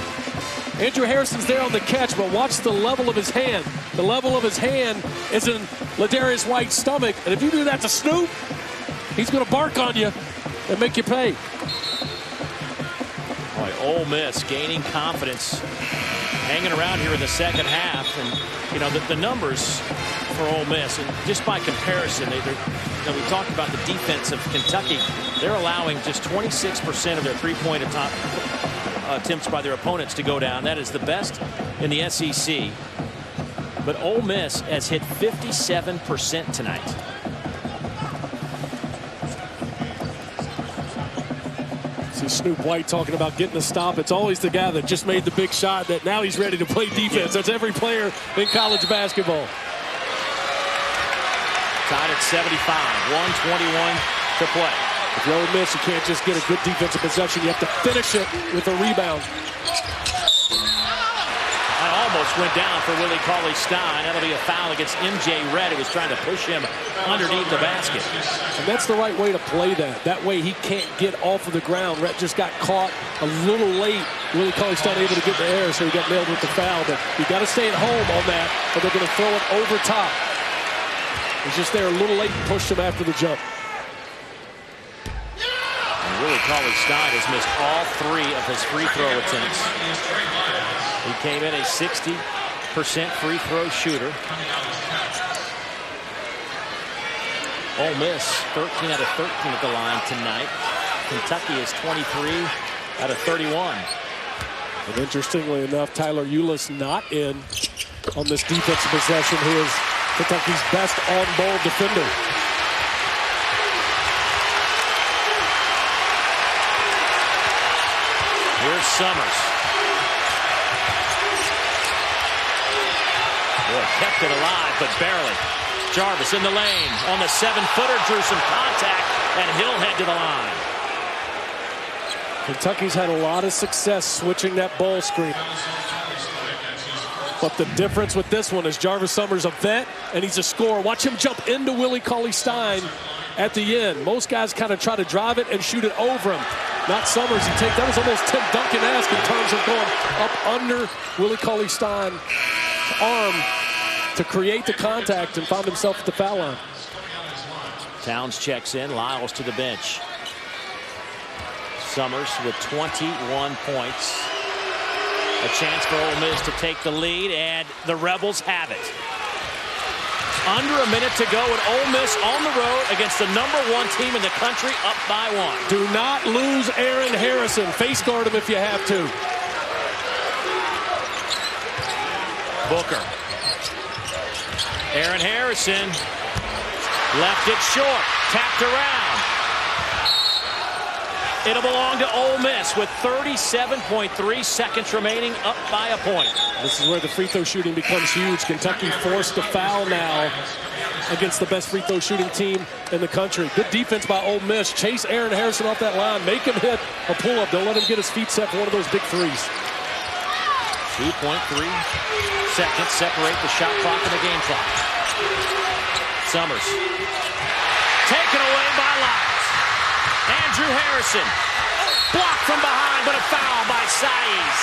Andrew Harrison's there on the catch, but watch the level of his hand. The level of his hand is in Ladarius White's stomach, and if you do that to Snoop, he's going to bark on you and make you pay. Boy, Ole Miss gaining confidence, hanging around here in the second half, and you know the numbers for Ole Miss, and just by comparison, we talked about the defense of Kentucky. They're allowing just 26% of their three-point attempts by their opponents to go down. That is the best in the SEC. But Ole Miss has hit 57% tonight. See Snoop White talking about getting a stop. It's always the guy that just made the big shot that now he's ready to play defense. That's every player in college basketball. Tied at 75, 1:21 to play. If you're Ole Miss, you can't just get a good defensive possession. You have to finish it with a rebound. That almost went down for Willie Cauley-Stein. That'll be a foul against M.J. Redd, who was trying to push him underneath the basket. And that's the right way to play that. That way he can't get off of the ground. Redd just got caught a little late. Willie Cauley-Stein able to get the air, so he got nailed with the foul. But you got to stay at home on that, or they're going to throw it over top. He's just there a little late and pushed him after the jump. Willie Cauley-Stein has missed all 3 of his free throw attempts. He came in a 60% free throw shooter. Ole Miss 13 out of 13 at the line tonight. Kentucky is 23 out of 31. And interestingly enough, Tyler Eulis not in on this defensive possession, who is Kentucky's best on-ball defender. Here's Summers. Boy, kept it alive, but barely. Jarvis in the lane on the 7-footer, drew some contact, and he'll head to the line. Kentucky's had a lot of success switching that ball screen. But the difference with this one is Jarvis Summers a vet, and he's a scorer. Watch him jump into Willie Cauley-Stein at the end. Most guys kind of try to drive it and shoot it over him. Not Summers. That was almost Tim Duncan-esque in terms of going up under Willie Cauley-Stein's arm to create the contact and found himself at the foul line. Towns checks in. Lyles to the bench. Summers with 21 points. A chance for Ole Miss to take the lead, and the Rebels have it. Under a minute to go, and Ole Miss on the road against the #1 team in the country, up by 1. Do not lose Aaron Harrison. Face guard him if you have to. Booker. Aaron Harrison left it short, tapped around. It'll belong to Ole Miss with 37.3 seconds remaining, up by a point. This is where the free throw shooting becomes huge. Kentucky forced a foul now against the best free throw shooting team in the country. Good defense by Ole Miss. Chase Aaron Harrison off that line. Make him hit a pull-up. Don't let him get his feet set for one of those big threes. 2.3 seconds separate the shot clock and the game clock. Summers. Taken away by Lyles. Andrew Harrison. Blocked from behind, but a foul by Saiz.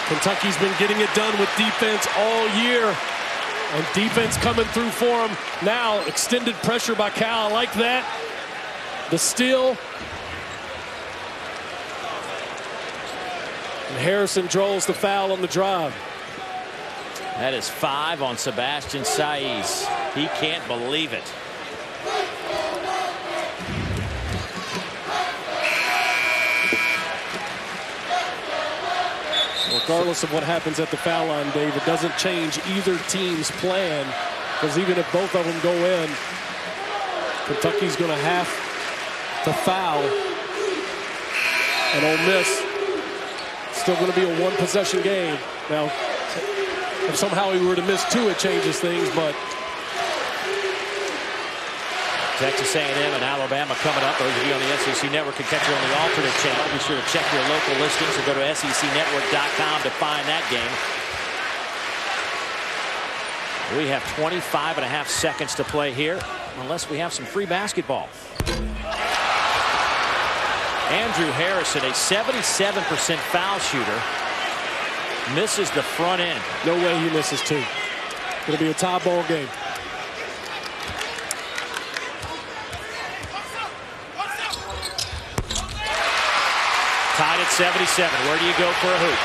Kentucky's been getting it done with defense all year. And defense coming through for him. Now, extended pressure by Cal. I like that. The steal. And Harrison draws the foul on the drive. That is 5 on Sebastian Saiz. He can't believe it. Regardless of what happens at the foul line, Dave, it doesn't change either team's plan, because even if both of them go in, Kentucky's going to have to foul. And Ole Miss still going to be a one-possession game. Now, if somehow he were to miss 2, it changes things, but Texas A&M and Alabama coming up. Those of you on the SEC Network can catch it on the alternate channel. Be sure to check your local listings or go to secnetwork.com to find that game. We have 25.5 seconds to play here unless we have some free basketball. Andrew Harrison, a 77% foul shooter, misses the front end. No way he misses two. It'll be a tie ball game. Tied at 77. Where do you go for a hoop?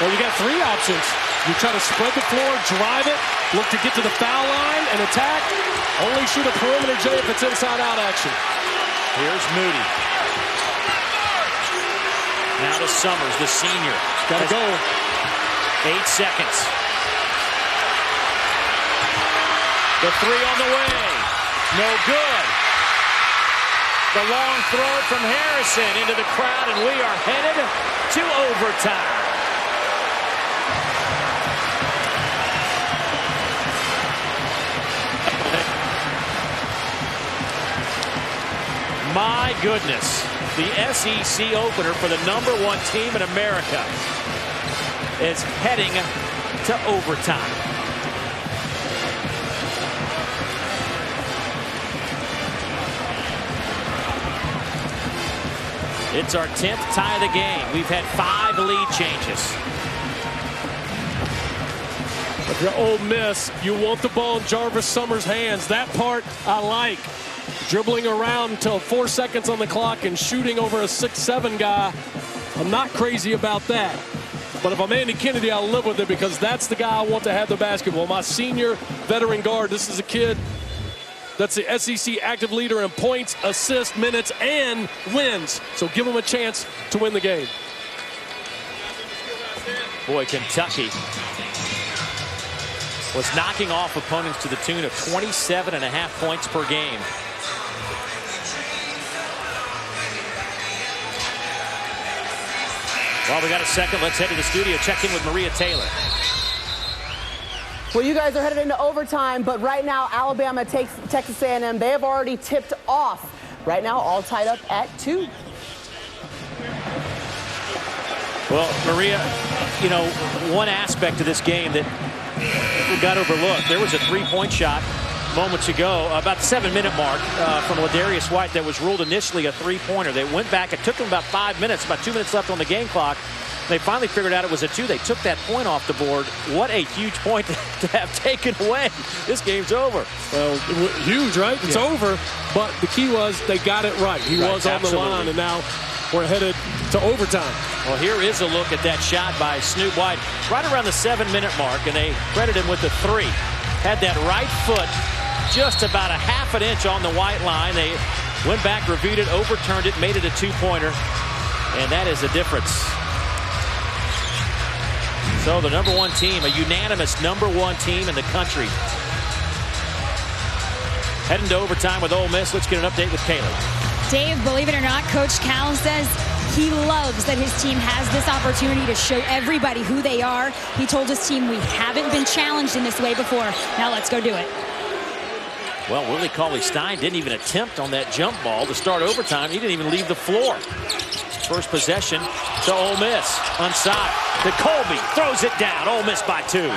Well, you got three options. You try to spread the floor, drive it, look to get to the foul line and attack. Only shoot a perimeter J if it's inside-out action. Here's Moody. Now to Summers, the senior. Got to go. 8 seconds. The three on the way. No good. The long throw from Harrison into the crowd, and we are headed to overtime. My goodness, the SEC opener for the #1 team in America is heading to overtime. It's our 10th tie of the game. We've had 5 lead changes. If you're Ole Miss, you want the ball in Jarvis Summers' hands. That part I like. Dribbling around until 4 seconds on the clock and shooting over a 6'7" guy. I'm not crazy about that. But if I'm Andy Kennedy, I'll live with it because that's the guy I want to have the basketball. My senior veteran guard, this is a kid that's the SEC active leader in points, assists, minutes, and wins. So give him a chance to win the game. Boy, Kentucky was knocking off opponents to the tune of 27.5 points per game. Well, we got a second. Let's head to the studio. Check in with Maria Taylor. Well, you guys are headed into overtime, but right now Alabama takes Texas A&M. They have already tipped off. Right now, all tied up at 2. Well, Maria, you know, one aspect of this game that got overlooked, there was a three-point shot moments ago, about the 7-minute mark from Ladarius White that was ruled initially a three-pointer. They went back. It took them about 5 minutes, about 2 minutes left on the game clock. They finally figured out it was a 2. They took that point off the board. What a huge point to have taken away. This game's over. Well, huge, right? It's over. But the key was they got it right. He was on the line, and now we're headed to overtime. Well, here is a look at that shot by Snoop White right around the 7-minute mark, and they credit him with the 3. Had that right foot just about a ½ an inch on the white line. They went back, reviewed it, overturned it, made it a 2-pointer, and that is the difference. So the #1 team, a unanimous #1 team in the country. Heading to overtime with Ole Miss. Let's get an update with Kaylee. Dave, believe it or not, Coach Cal says he loves that his team has this opportunity to show everybody who they are. He told his team, we haven't been challenged in this way before. Now let's go do it. Well, Willie Cauley-Stein didn't even attempt on that jump ball to start overtime. He didn't even leave the floor. First possession to Ole Miss. Unside to Colby. Throws it down. Ole Miss by 2.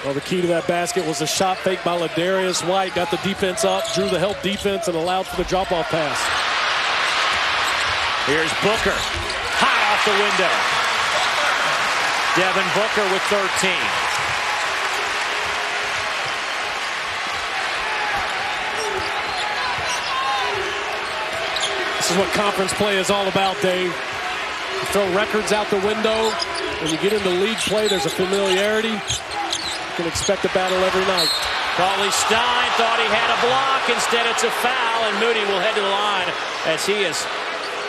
Well, the key to that basket was a shot fake by Ladarius White. Got the defense up, drew the help defense, and allowed for the drop-off pass. Here's Booker. High off the window. Devin Booker with 13. This is what conference play is all about, Dave. You throw records out the window. When you get into league play, there's a familiarity. You can expect a battle every night. Cauley-Stein thought he had a block. Instead, it's a foul, and Moody will head to the line as he is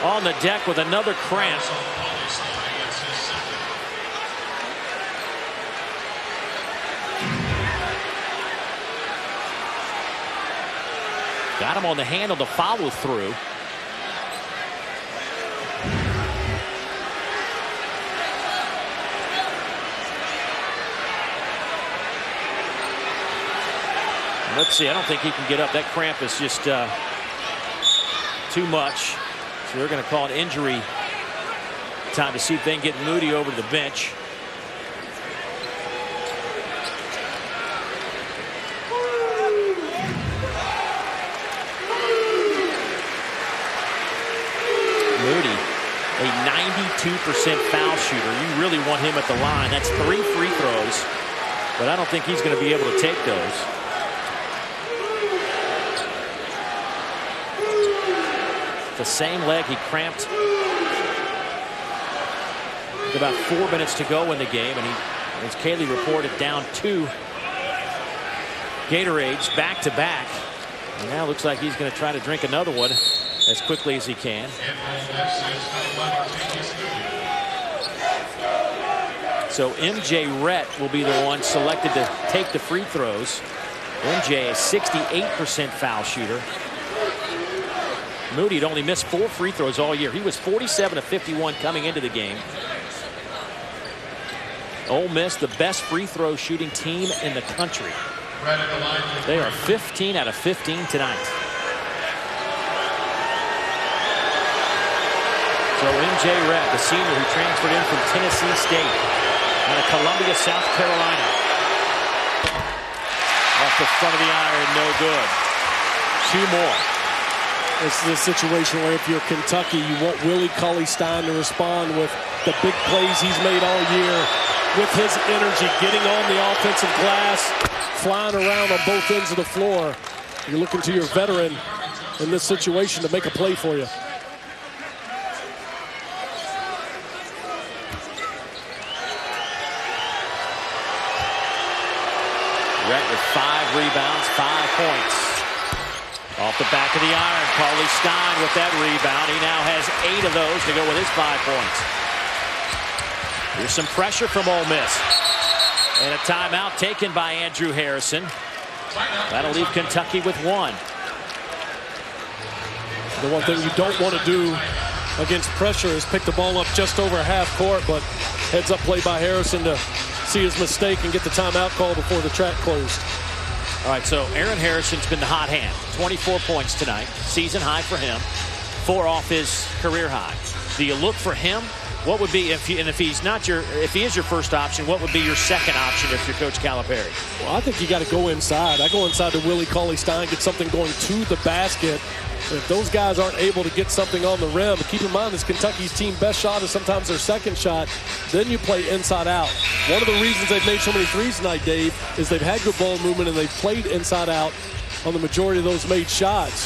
on the deck with another cramp. Got him on the handle to follow through. Let's see. I don't think he can get up. That cramp is just too much. So they're going to call it injury time to see if they can get Moody over to the bench. foul shooter. You really want him at the line. That's 3 free throws, but I don't think he's going to be able to take those. The same leg he cramped with about 4 minutes to go in the game, and he, as Kaylee reported, down 2 Gatorades back to back. And now looks like he's going to try to drink another one as quickly as he can. So MJ Rhett will be the one selected to take the free throws. MJ, a 68% foul shooter. Moody had only missed 4 free throws all year. He was 47 of 51 coming into the game. Ole Miss, the best free throw shooting team in the country. They are 15 out of 15 tonight. So MJ Rhett, the senior who transferred in from Tennessee State out of Columbia, South Carolina. Off the front of the iron, no good. 2 more. This is a situation where if you're Kentucky, you want Willie Cauley-Stein to respond with the big plays he's made all year, with his energy, getting on the offensive glass, flying around on both ends of the floor. You're looking to your veteran in this situation to make a play for you. Rhett with 5 rebounds, 5 points. Off the back of the iron, Cauley-Stein with that rebound. He now has 8 of those to go with his 5 points. Here's some pressure from Ole Miss. And a timeout taken by Andrew Harrison. That'll leave Kentucky with 1. The one thing you don't want to do against pressure is pick the ball up just over half court, but heads up play by Harrison to see his mistake and get the timeout call before the track closed. All right, so Aaron Harrison's been the hot hand. 24 points tonight, season high for him. 4 off his career high. Do you look for him? What would be if he is your first option? What would be your second option if you're Coach Calipari? Well, I think you got to go inside. I go inside to Willie Cauley-Stein, get something going to the basket. If those guys aren't able to get something on the rim, keep in mind this Kentucky's team best shot is sometimes their second shot. Then you play inside out. One of the reasons they've made so many threes tonight, Dave, is they've had good ball movement and they've played inside out on the majority of those made shots.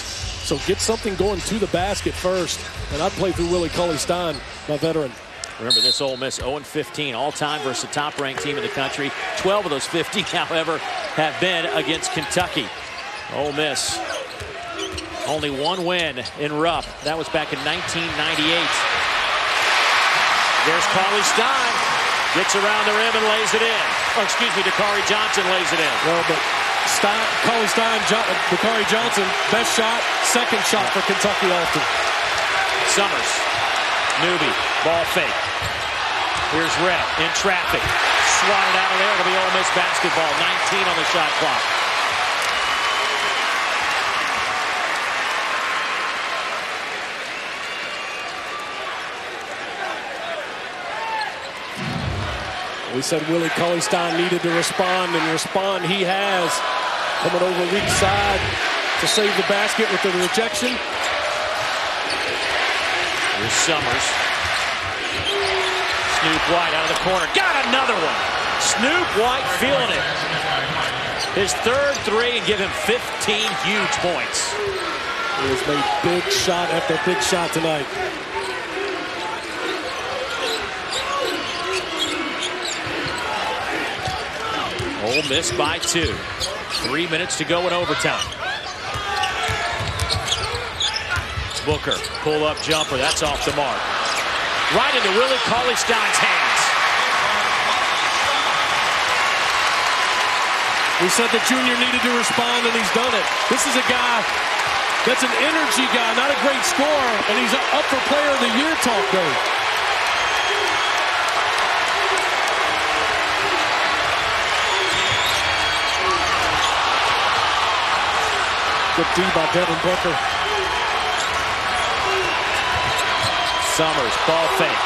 So get something going to the basket first. And I'd play through Willie Cauley-Stein, my veteran. Remember, this Ole Miss 0-15 all-time versus the top-ranked team in the country. 12 of those 15, however, have been against Kentucky. Ole Miss, only 1 win in Rupp. That was back in 1998. There's Cauley-Stein. Gets around the rim and lays it in. Or excuse me, Dakari Johnson lays it in. Well, but Cauley-Stein, Dakari Johnson, best shot, second shot for Kentucky often. Summers, Newby, ball fake. Here's Rhett in traffic. Swatted out of there. It'll be Ole Miss basketball. 19 on the shot clock. We said Willie Cauley-Stein needed to respond, and respond he has. Coming over weak side to save the basket with the rejection. Here's Summers. Snoop White out of the corner. Got another one. Snoop White feeling it. His 3rd 3 and give him 15 huge points. He has made big shot after big shot tonight. Ole Miss by 2. 3 minutes to go in overtime. Booker, pull-up jumper. That's off the mark. Right into Willie Cauley-Stein's hands. We said the junior needed to respond, and he's done it. This is a guy that's an energy guy, not a great scorer, and he's up for Player of the Year talk, though. Good D by Devin Booker. Summers, ball fake.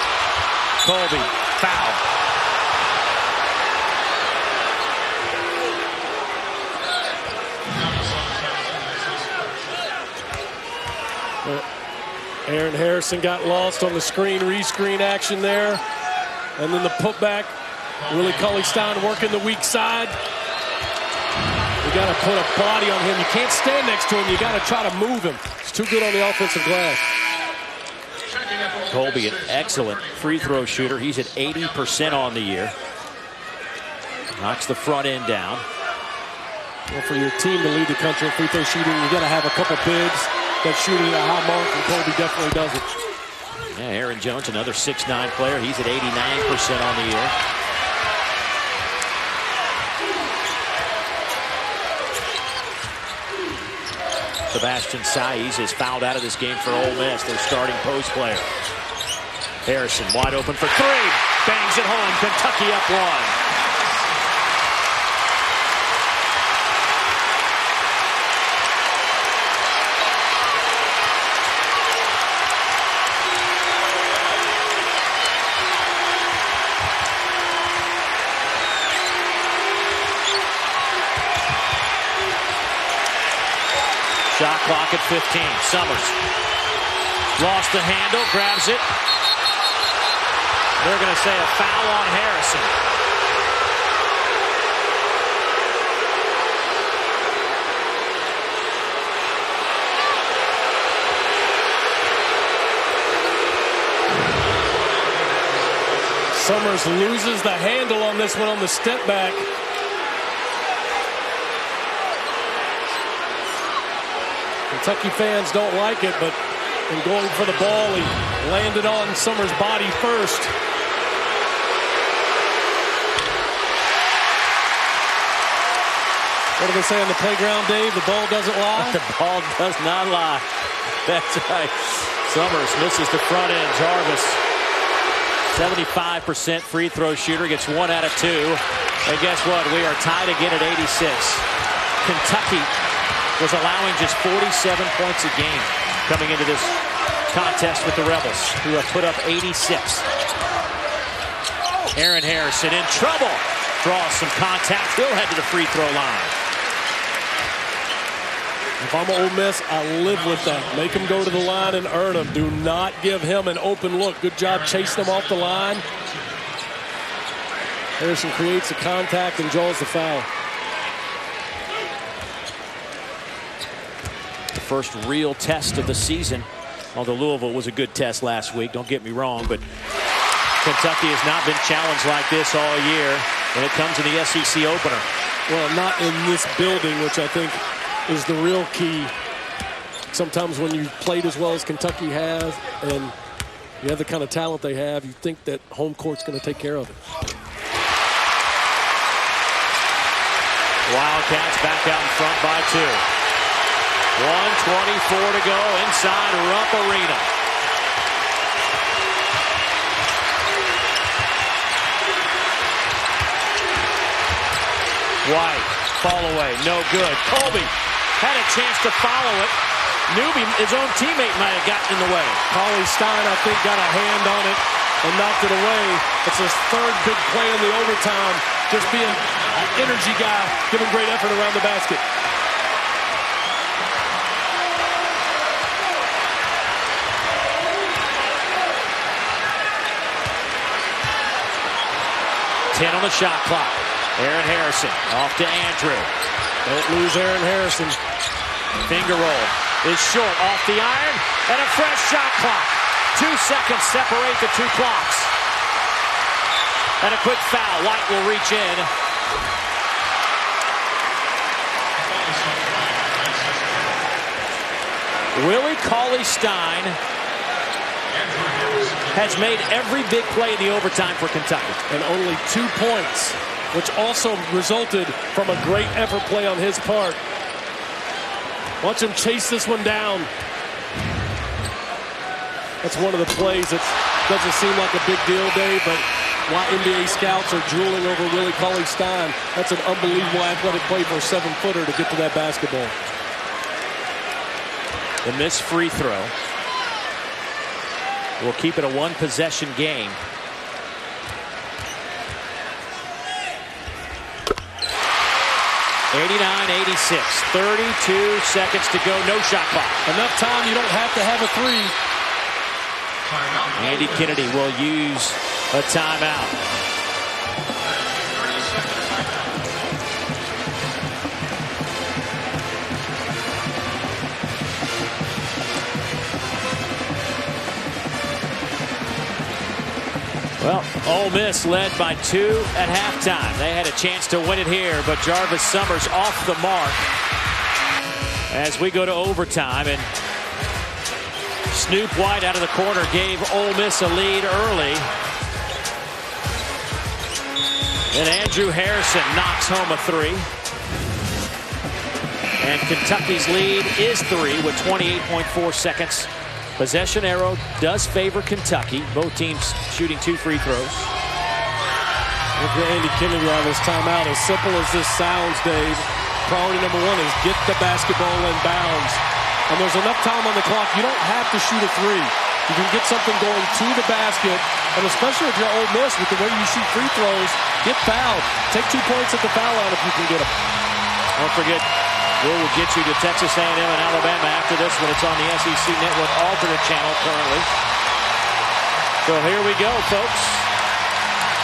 Colby, foul. Aaron Harrison got lost on the screen-rescreen action there. And then the putback. Willie Cauley-Stein working the weak side. You got to put a body on him. You can't stand next to him. You got to try to move him. He's too good on the offensive glass. Colby, an excellent free throw shooter. He's at 80% on the year. Knocks the front end down. Well, for your team to lead the country in free throw shooting, you got to have a couple bigs that shoot at a high mark, and Colby definitely does it. Yeah, Aaron Jones, another 6'9" player. He's at 89% on the year. Sebastian Saiz is fouled out of this game for Ole Miss, their starting post player. Harrison wide open for three. Bangs it home. Kentucky up one. Shot clock at 15. Summers lost the handle, grabs it. They're going to say a foul on Harrison. Summers loses the handle on this one on the step back. Kentucky fans don't like it, but in going for the ball, he landed on Summers' body first. What do they say on the playground, Dave? The ball doesn't lie? The ball does not lie. That's right. Summers misses the front end. Jarvis, 75% free throw shooter, gets 1 out of 2. And guess what? We are tied again at 86. Kentucky was allowing just 47 points a game coming into this contest with the Rebels, who have put up 86. Aaron Harrison in trouble. Draws some contact. He'll head to the free throw line. If I'm Ole Miss, I live with that. Make him go to the line and earn him. Do not give him an open look. Good job chasing him off the line. Harrison creates the contact and draws the foul. The first real test of the season. Although Louisville was a good test last week, don't get me wrong, but Kentucky has not been challenged like this all year when it comes to the SEC opener. Well, not in this building, which I think is the real key. Sometimes when you played as well as Kentucky has and you have the kind of talent they have, you think that home court's going to take care of it. Wildcats back out in front by 2. 1:24 to go inside Rupp Arena. White, fall away, no good. Colby had a chance to follow it. Newby, his own teammate, might have gotten in the way. Cauley-Stein, I think, got a hand on it and knocked it away. It's his third big play in the overtime. Just being an energy guy, giving great effort around the basket. On the shot clock. Aaron Harrison off to Andrew. Don't lose Aaron Harrison. Finger roll is short off the iron, and a fresh shot clock. 2 seconds separate the two clocks. And a quick foul. White will reach in. Willie Cauley-Stein has made every big play in the overtime for Kentucky. And only 2 points, which also resulted from a great effort play on his part. Watch him chase this one down. That's one of the plays that doesn't seem like a big deal, Dave, but why NBA scouts are drooling over Willie Cauley-Stein. That's an unbelievable athletic play for a 7-footer to get to that basketball. The missed free throw will keep it a 1-possession game. $89-86, 32 seconds to go, no shot clock. Enough time, you don't have to have a 3. Andy Kennedy will use a timeout. Well, Ole Miss led by 2 at halftime. They had a chance to win it here, but Jarvis Summers off the mark as we go to overtime. And Snoop White out of the corner gave Ole Miss a lead early. And Andrew Harrison knocks home a 3. And Kentucky's lead is 3 with 28.4 seconds. Possession arrow does favor Kentucky. Both teams shooting 2 free throws. Look at Andy Kennedy on this timeout. As simple as this sounds, Dave, priority number 1 is get the basketball in bounds. And there's enough time on the clock. You don't have to shoot a 3. You can get something going to the basket. And especially if you're Ole Miss, with the way you shoot free throws, get fouled. Take 2 points at the foul line if you can get them. Don't forget, we'll get you to Texas A&M and Alabama after this when it's on the SEC Network alternate channel currently. So here we go, folks.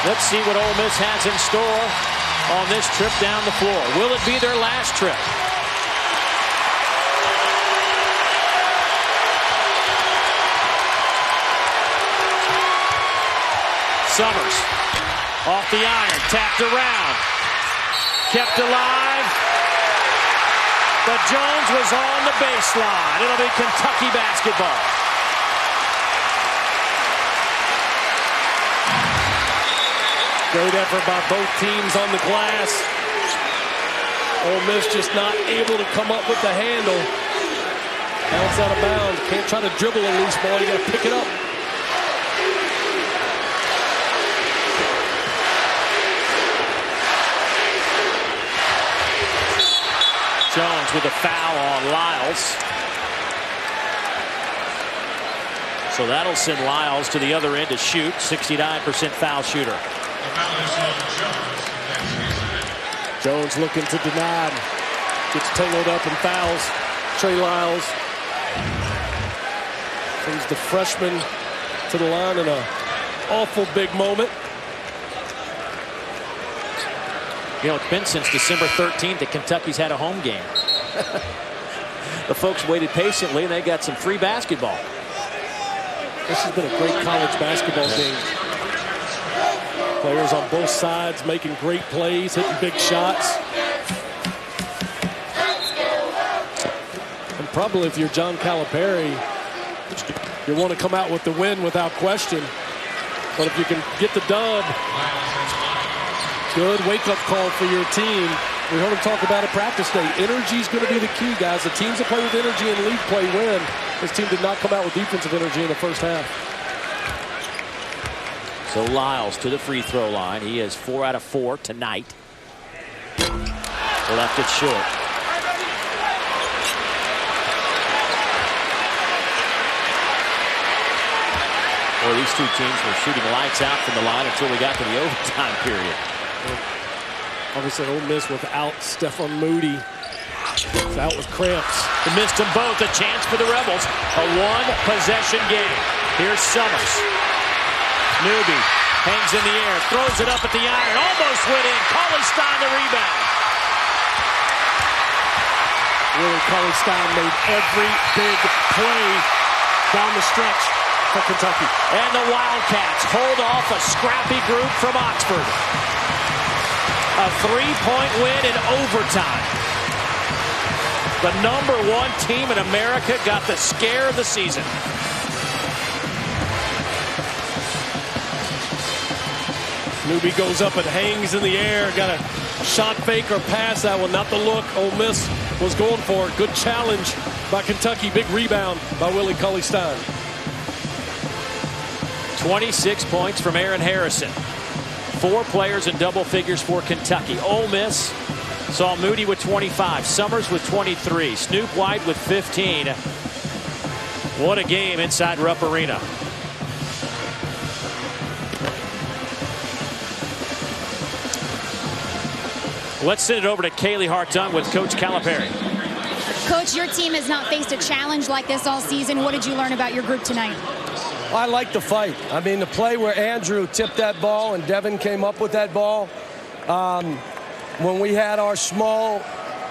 Let's see what Ole Miss has in store on this trip down the floor. Will it be their last trip? Summers off the iron, tapped around, kept alive. But Jones was on the baseline. It'll be Kentucky basketball. Great effort by both teams on the glass. Ole Miss just not able to come up with the handle. Bounce out of bounds. Can't try to dribble a loose ball. You got to pick it up. Jones with a foul on Lyles. So that'll send Lyles to the other end to shoot. 69% foul shooter. Jones looking to deny. Gets tangled up in fouls. Trey Lyles brings the freshman to the line in an awful big moment. You know, it's been since December 13th that Kentucky's had a home game. The folks waited patiently, and they got some free basketball. This has been a great college basketball game. Players on both sides making great plays, hitting big shots. And probably if you're John Calipari, you want to come out with the win without question. But if you can get the dub, good wake-up call for your team. We heard him talk about it practice day. Energy is going to be the key, guys. The teams that play with energy and league play win. This team did not come out with defensive energy in the first half. So Lyles to the free throw line. He is 4 out of 4 tonight. Left it short. Well, these two teams were shooting lights out from the line until we got to the overtime period. Obviously, Ole Miss without Stephon Moody. It's out with cramps. They missed them both. A chance for the Rebels. A one-possession game. Here's Summers. Newby hangs in the air, throws it up at the iron. Almost went in. Cauley-Stein the rebound. Willie Cauley-Stein made every big play down the stretch for Kentucky. And the Wildcats hold off a scrappy group from Oxford. A 3-point win in overtime. The #1 team in America got the scare of the season. Newby goes up and hangs in the air. Got a shot fake or pass. That one, not the look Ole Miss was going for. Good challenge by Kentucky. Big rebound by Willie Cauley-Stein. 26 points from Aaron Harrison. 4 players in double figures for Kentucky. Ole Miss saw Moody with 25, Summers with 23, Snoop White with 15. What a game inside Rupp Arena. Let's send it over to Kaylee Hartung with Coach Calipari. Coach, your team has not faced a challenge like this all season. What did you learn about your group tonight? I like the fight. I mean, the play where Andrew tipped that ball and Devin came up with that ball. When we had our small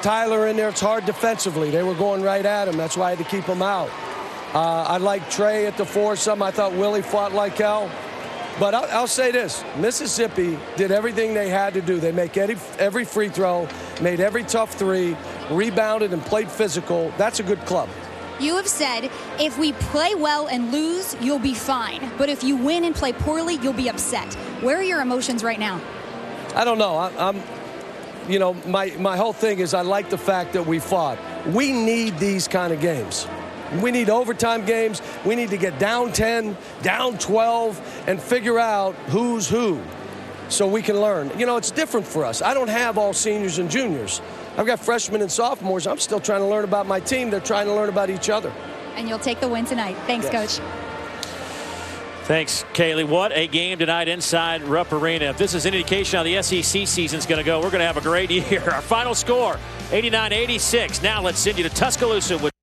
Tyler in there, it's hard defensively. They were going right at him. That's why I had to keep him out. I like Trey at the foursome. I thought Willie fought like hell. But I'll say this. Mississippi did everything they had to do. They make every free throw, made every tough three, rebounded and played physical. That's a good club. You have said, if we play well and lose, you'll be fine. But if you win and play poorly, you'll be upset. Where are your emotions right now? I don't know. You know, my whole thing is I like the fact that we fought. We need these kind of games. We need overtime games. We need to get down 10, down 12, and figure out who's who so we can learn. You know, it's different for us. I don't have all seniors and juniors. I've got freshmen and sophomores. I'm still trying to learn about my team. They're trying to learn about each other. And you'll take the win tonight. Thanks, yes. Coach. Thanks, Kaylee. What a game tonight inside Rupp Arena. If this is an indication how the SEC season's going to go, we're going to have a great year. Our final score, 89-86. Now let's send you to Tuscaloosa with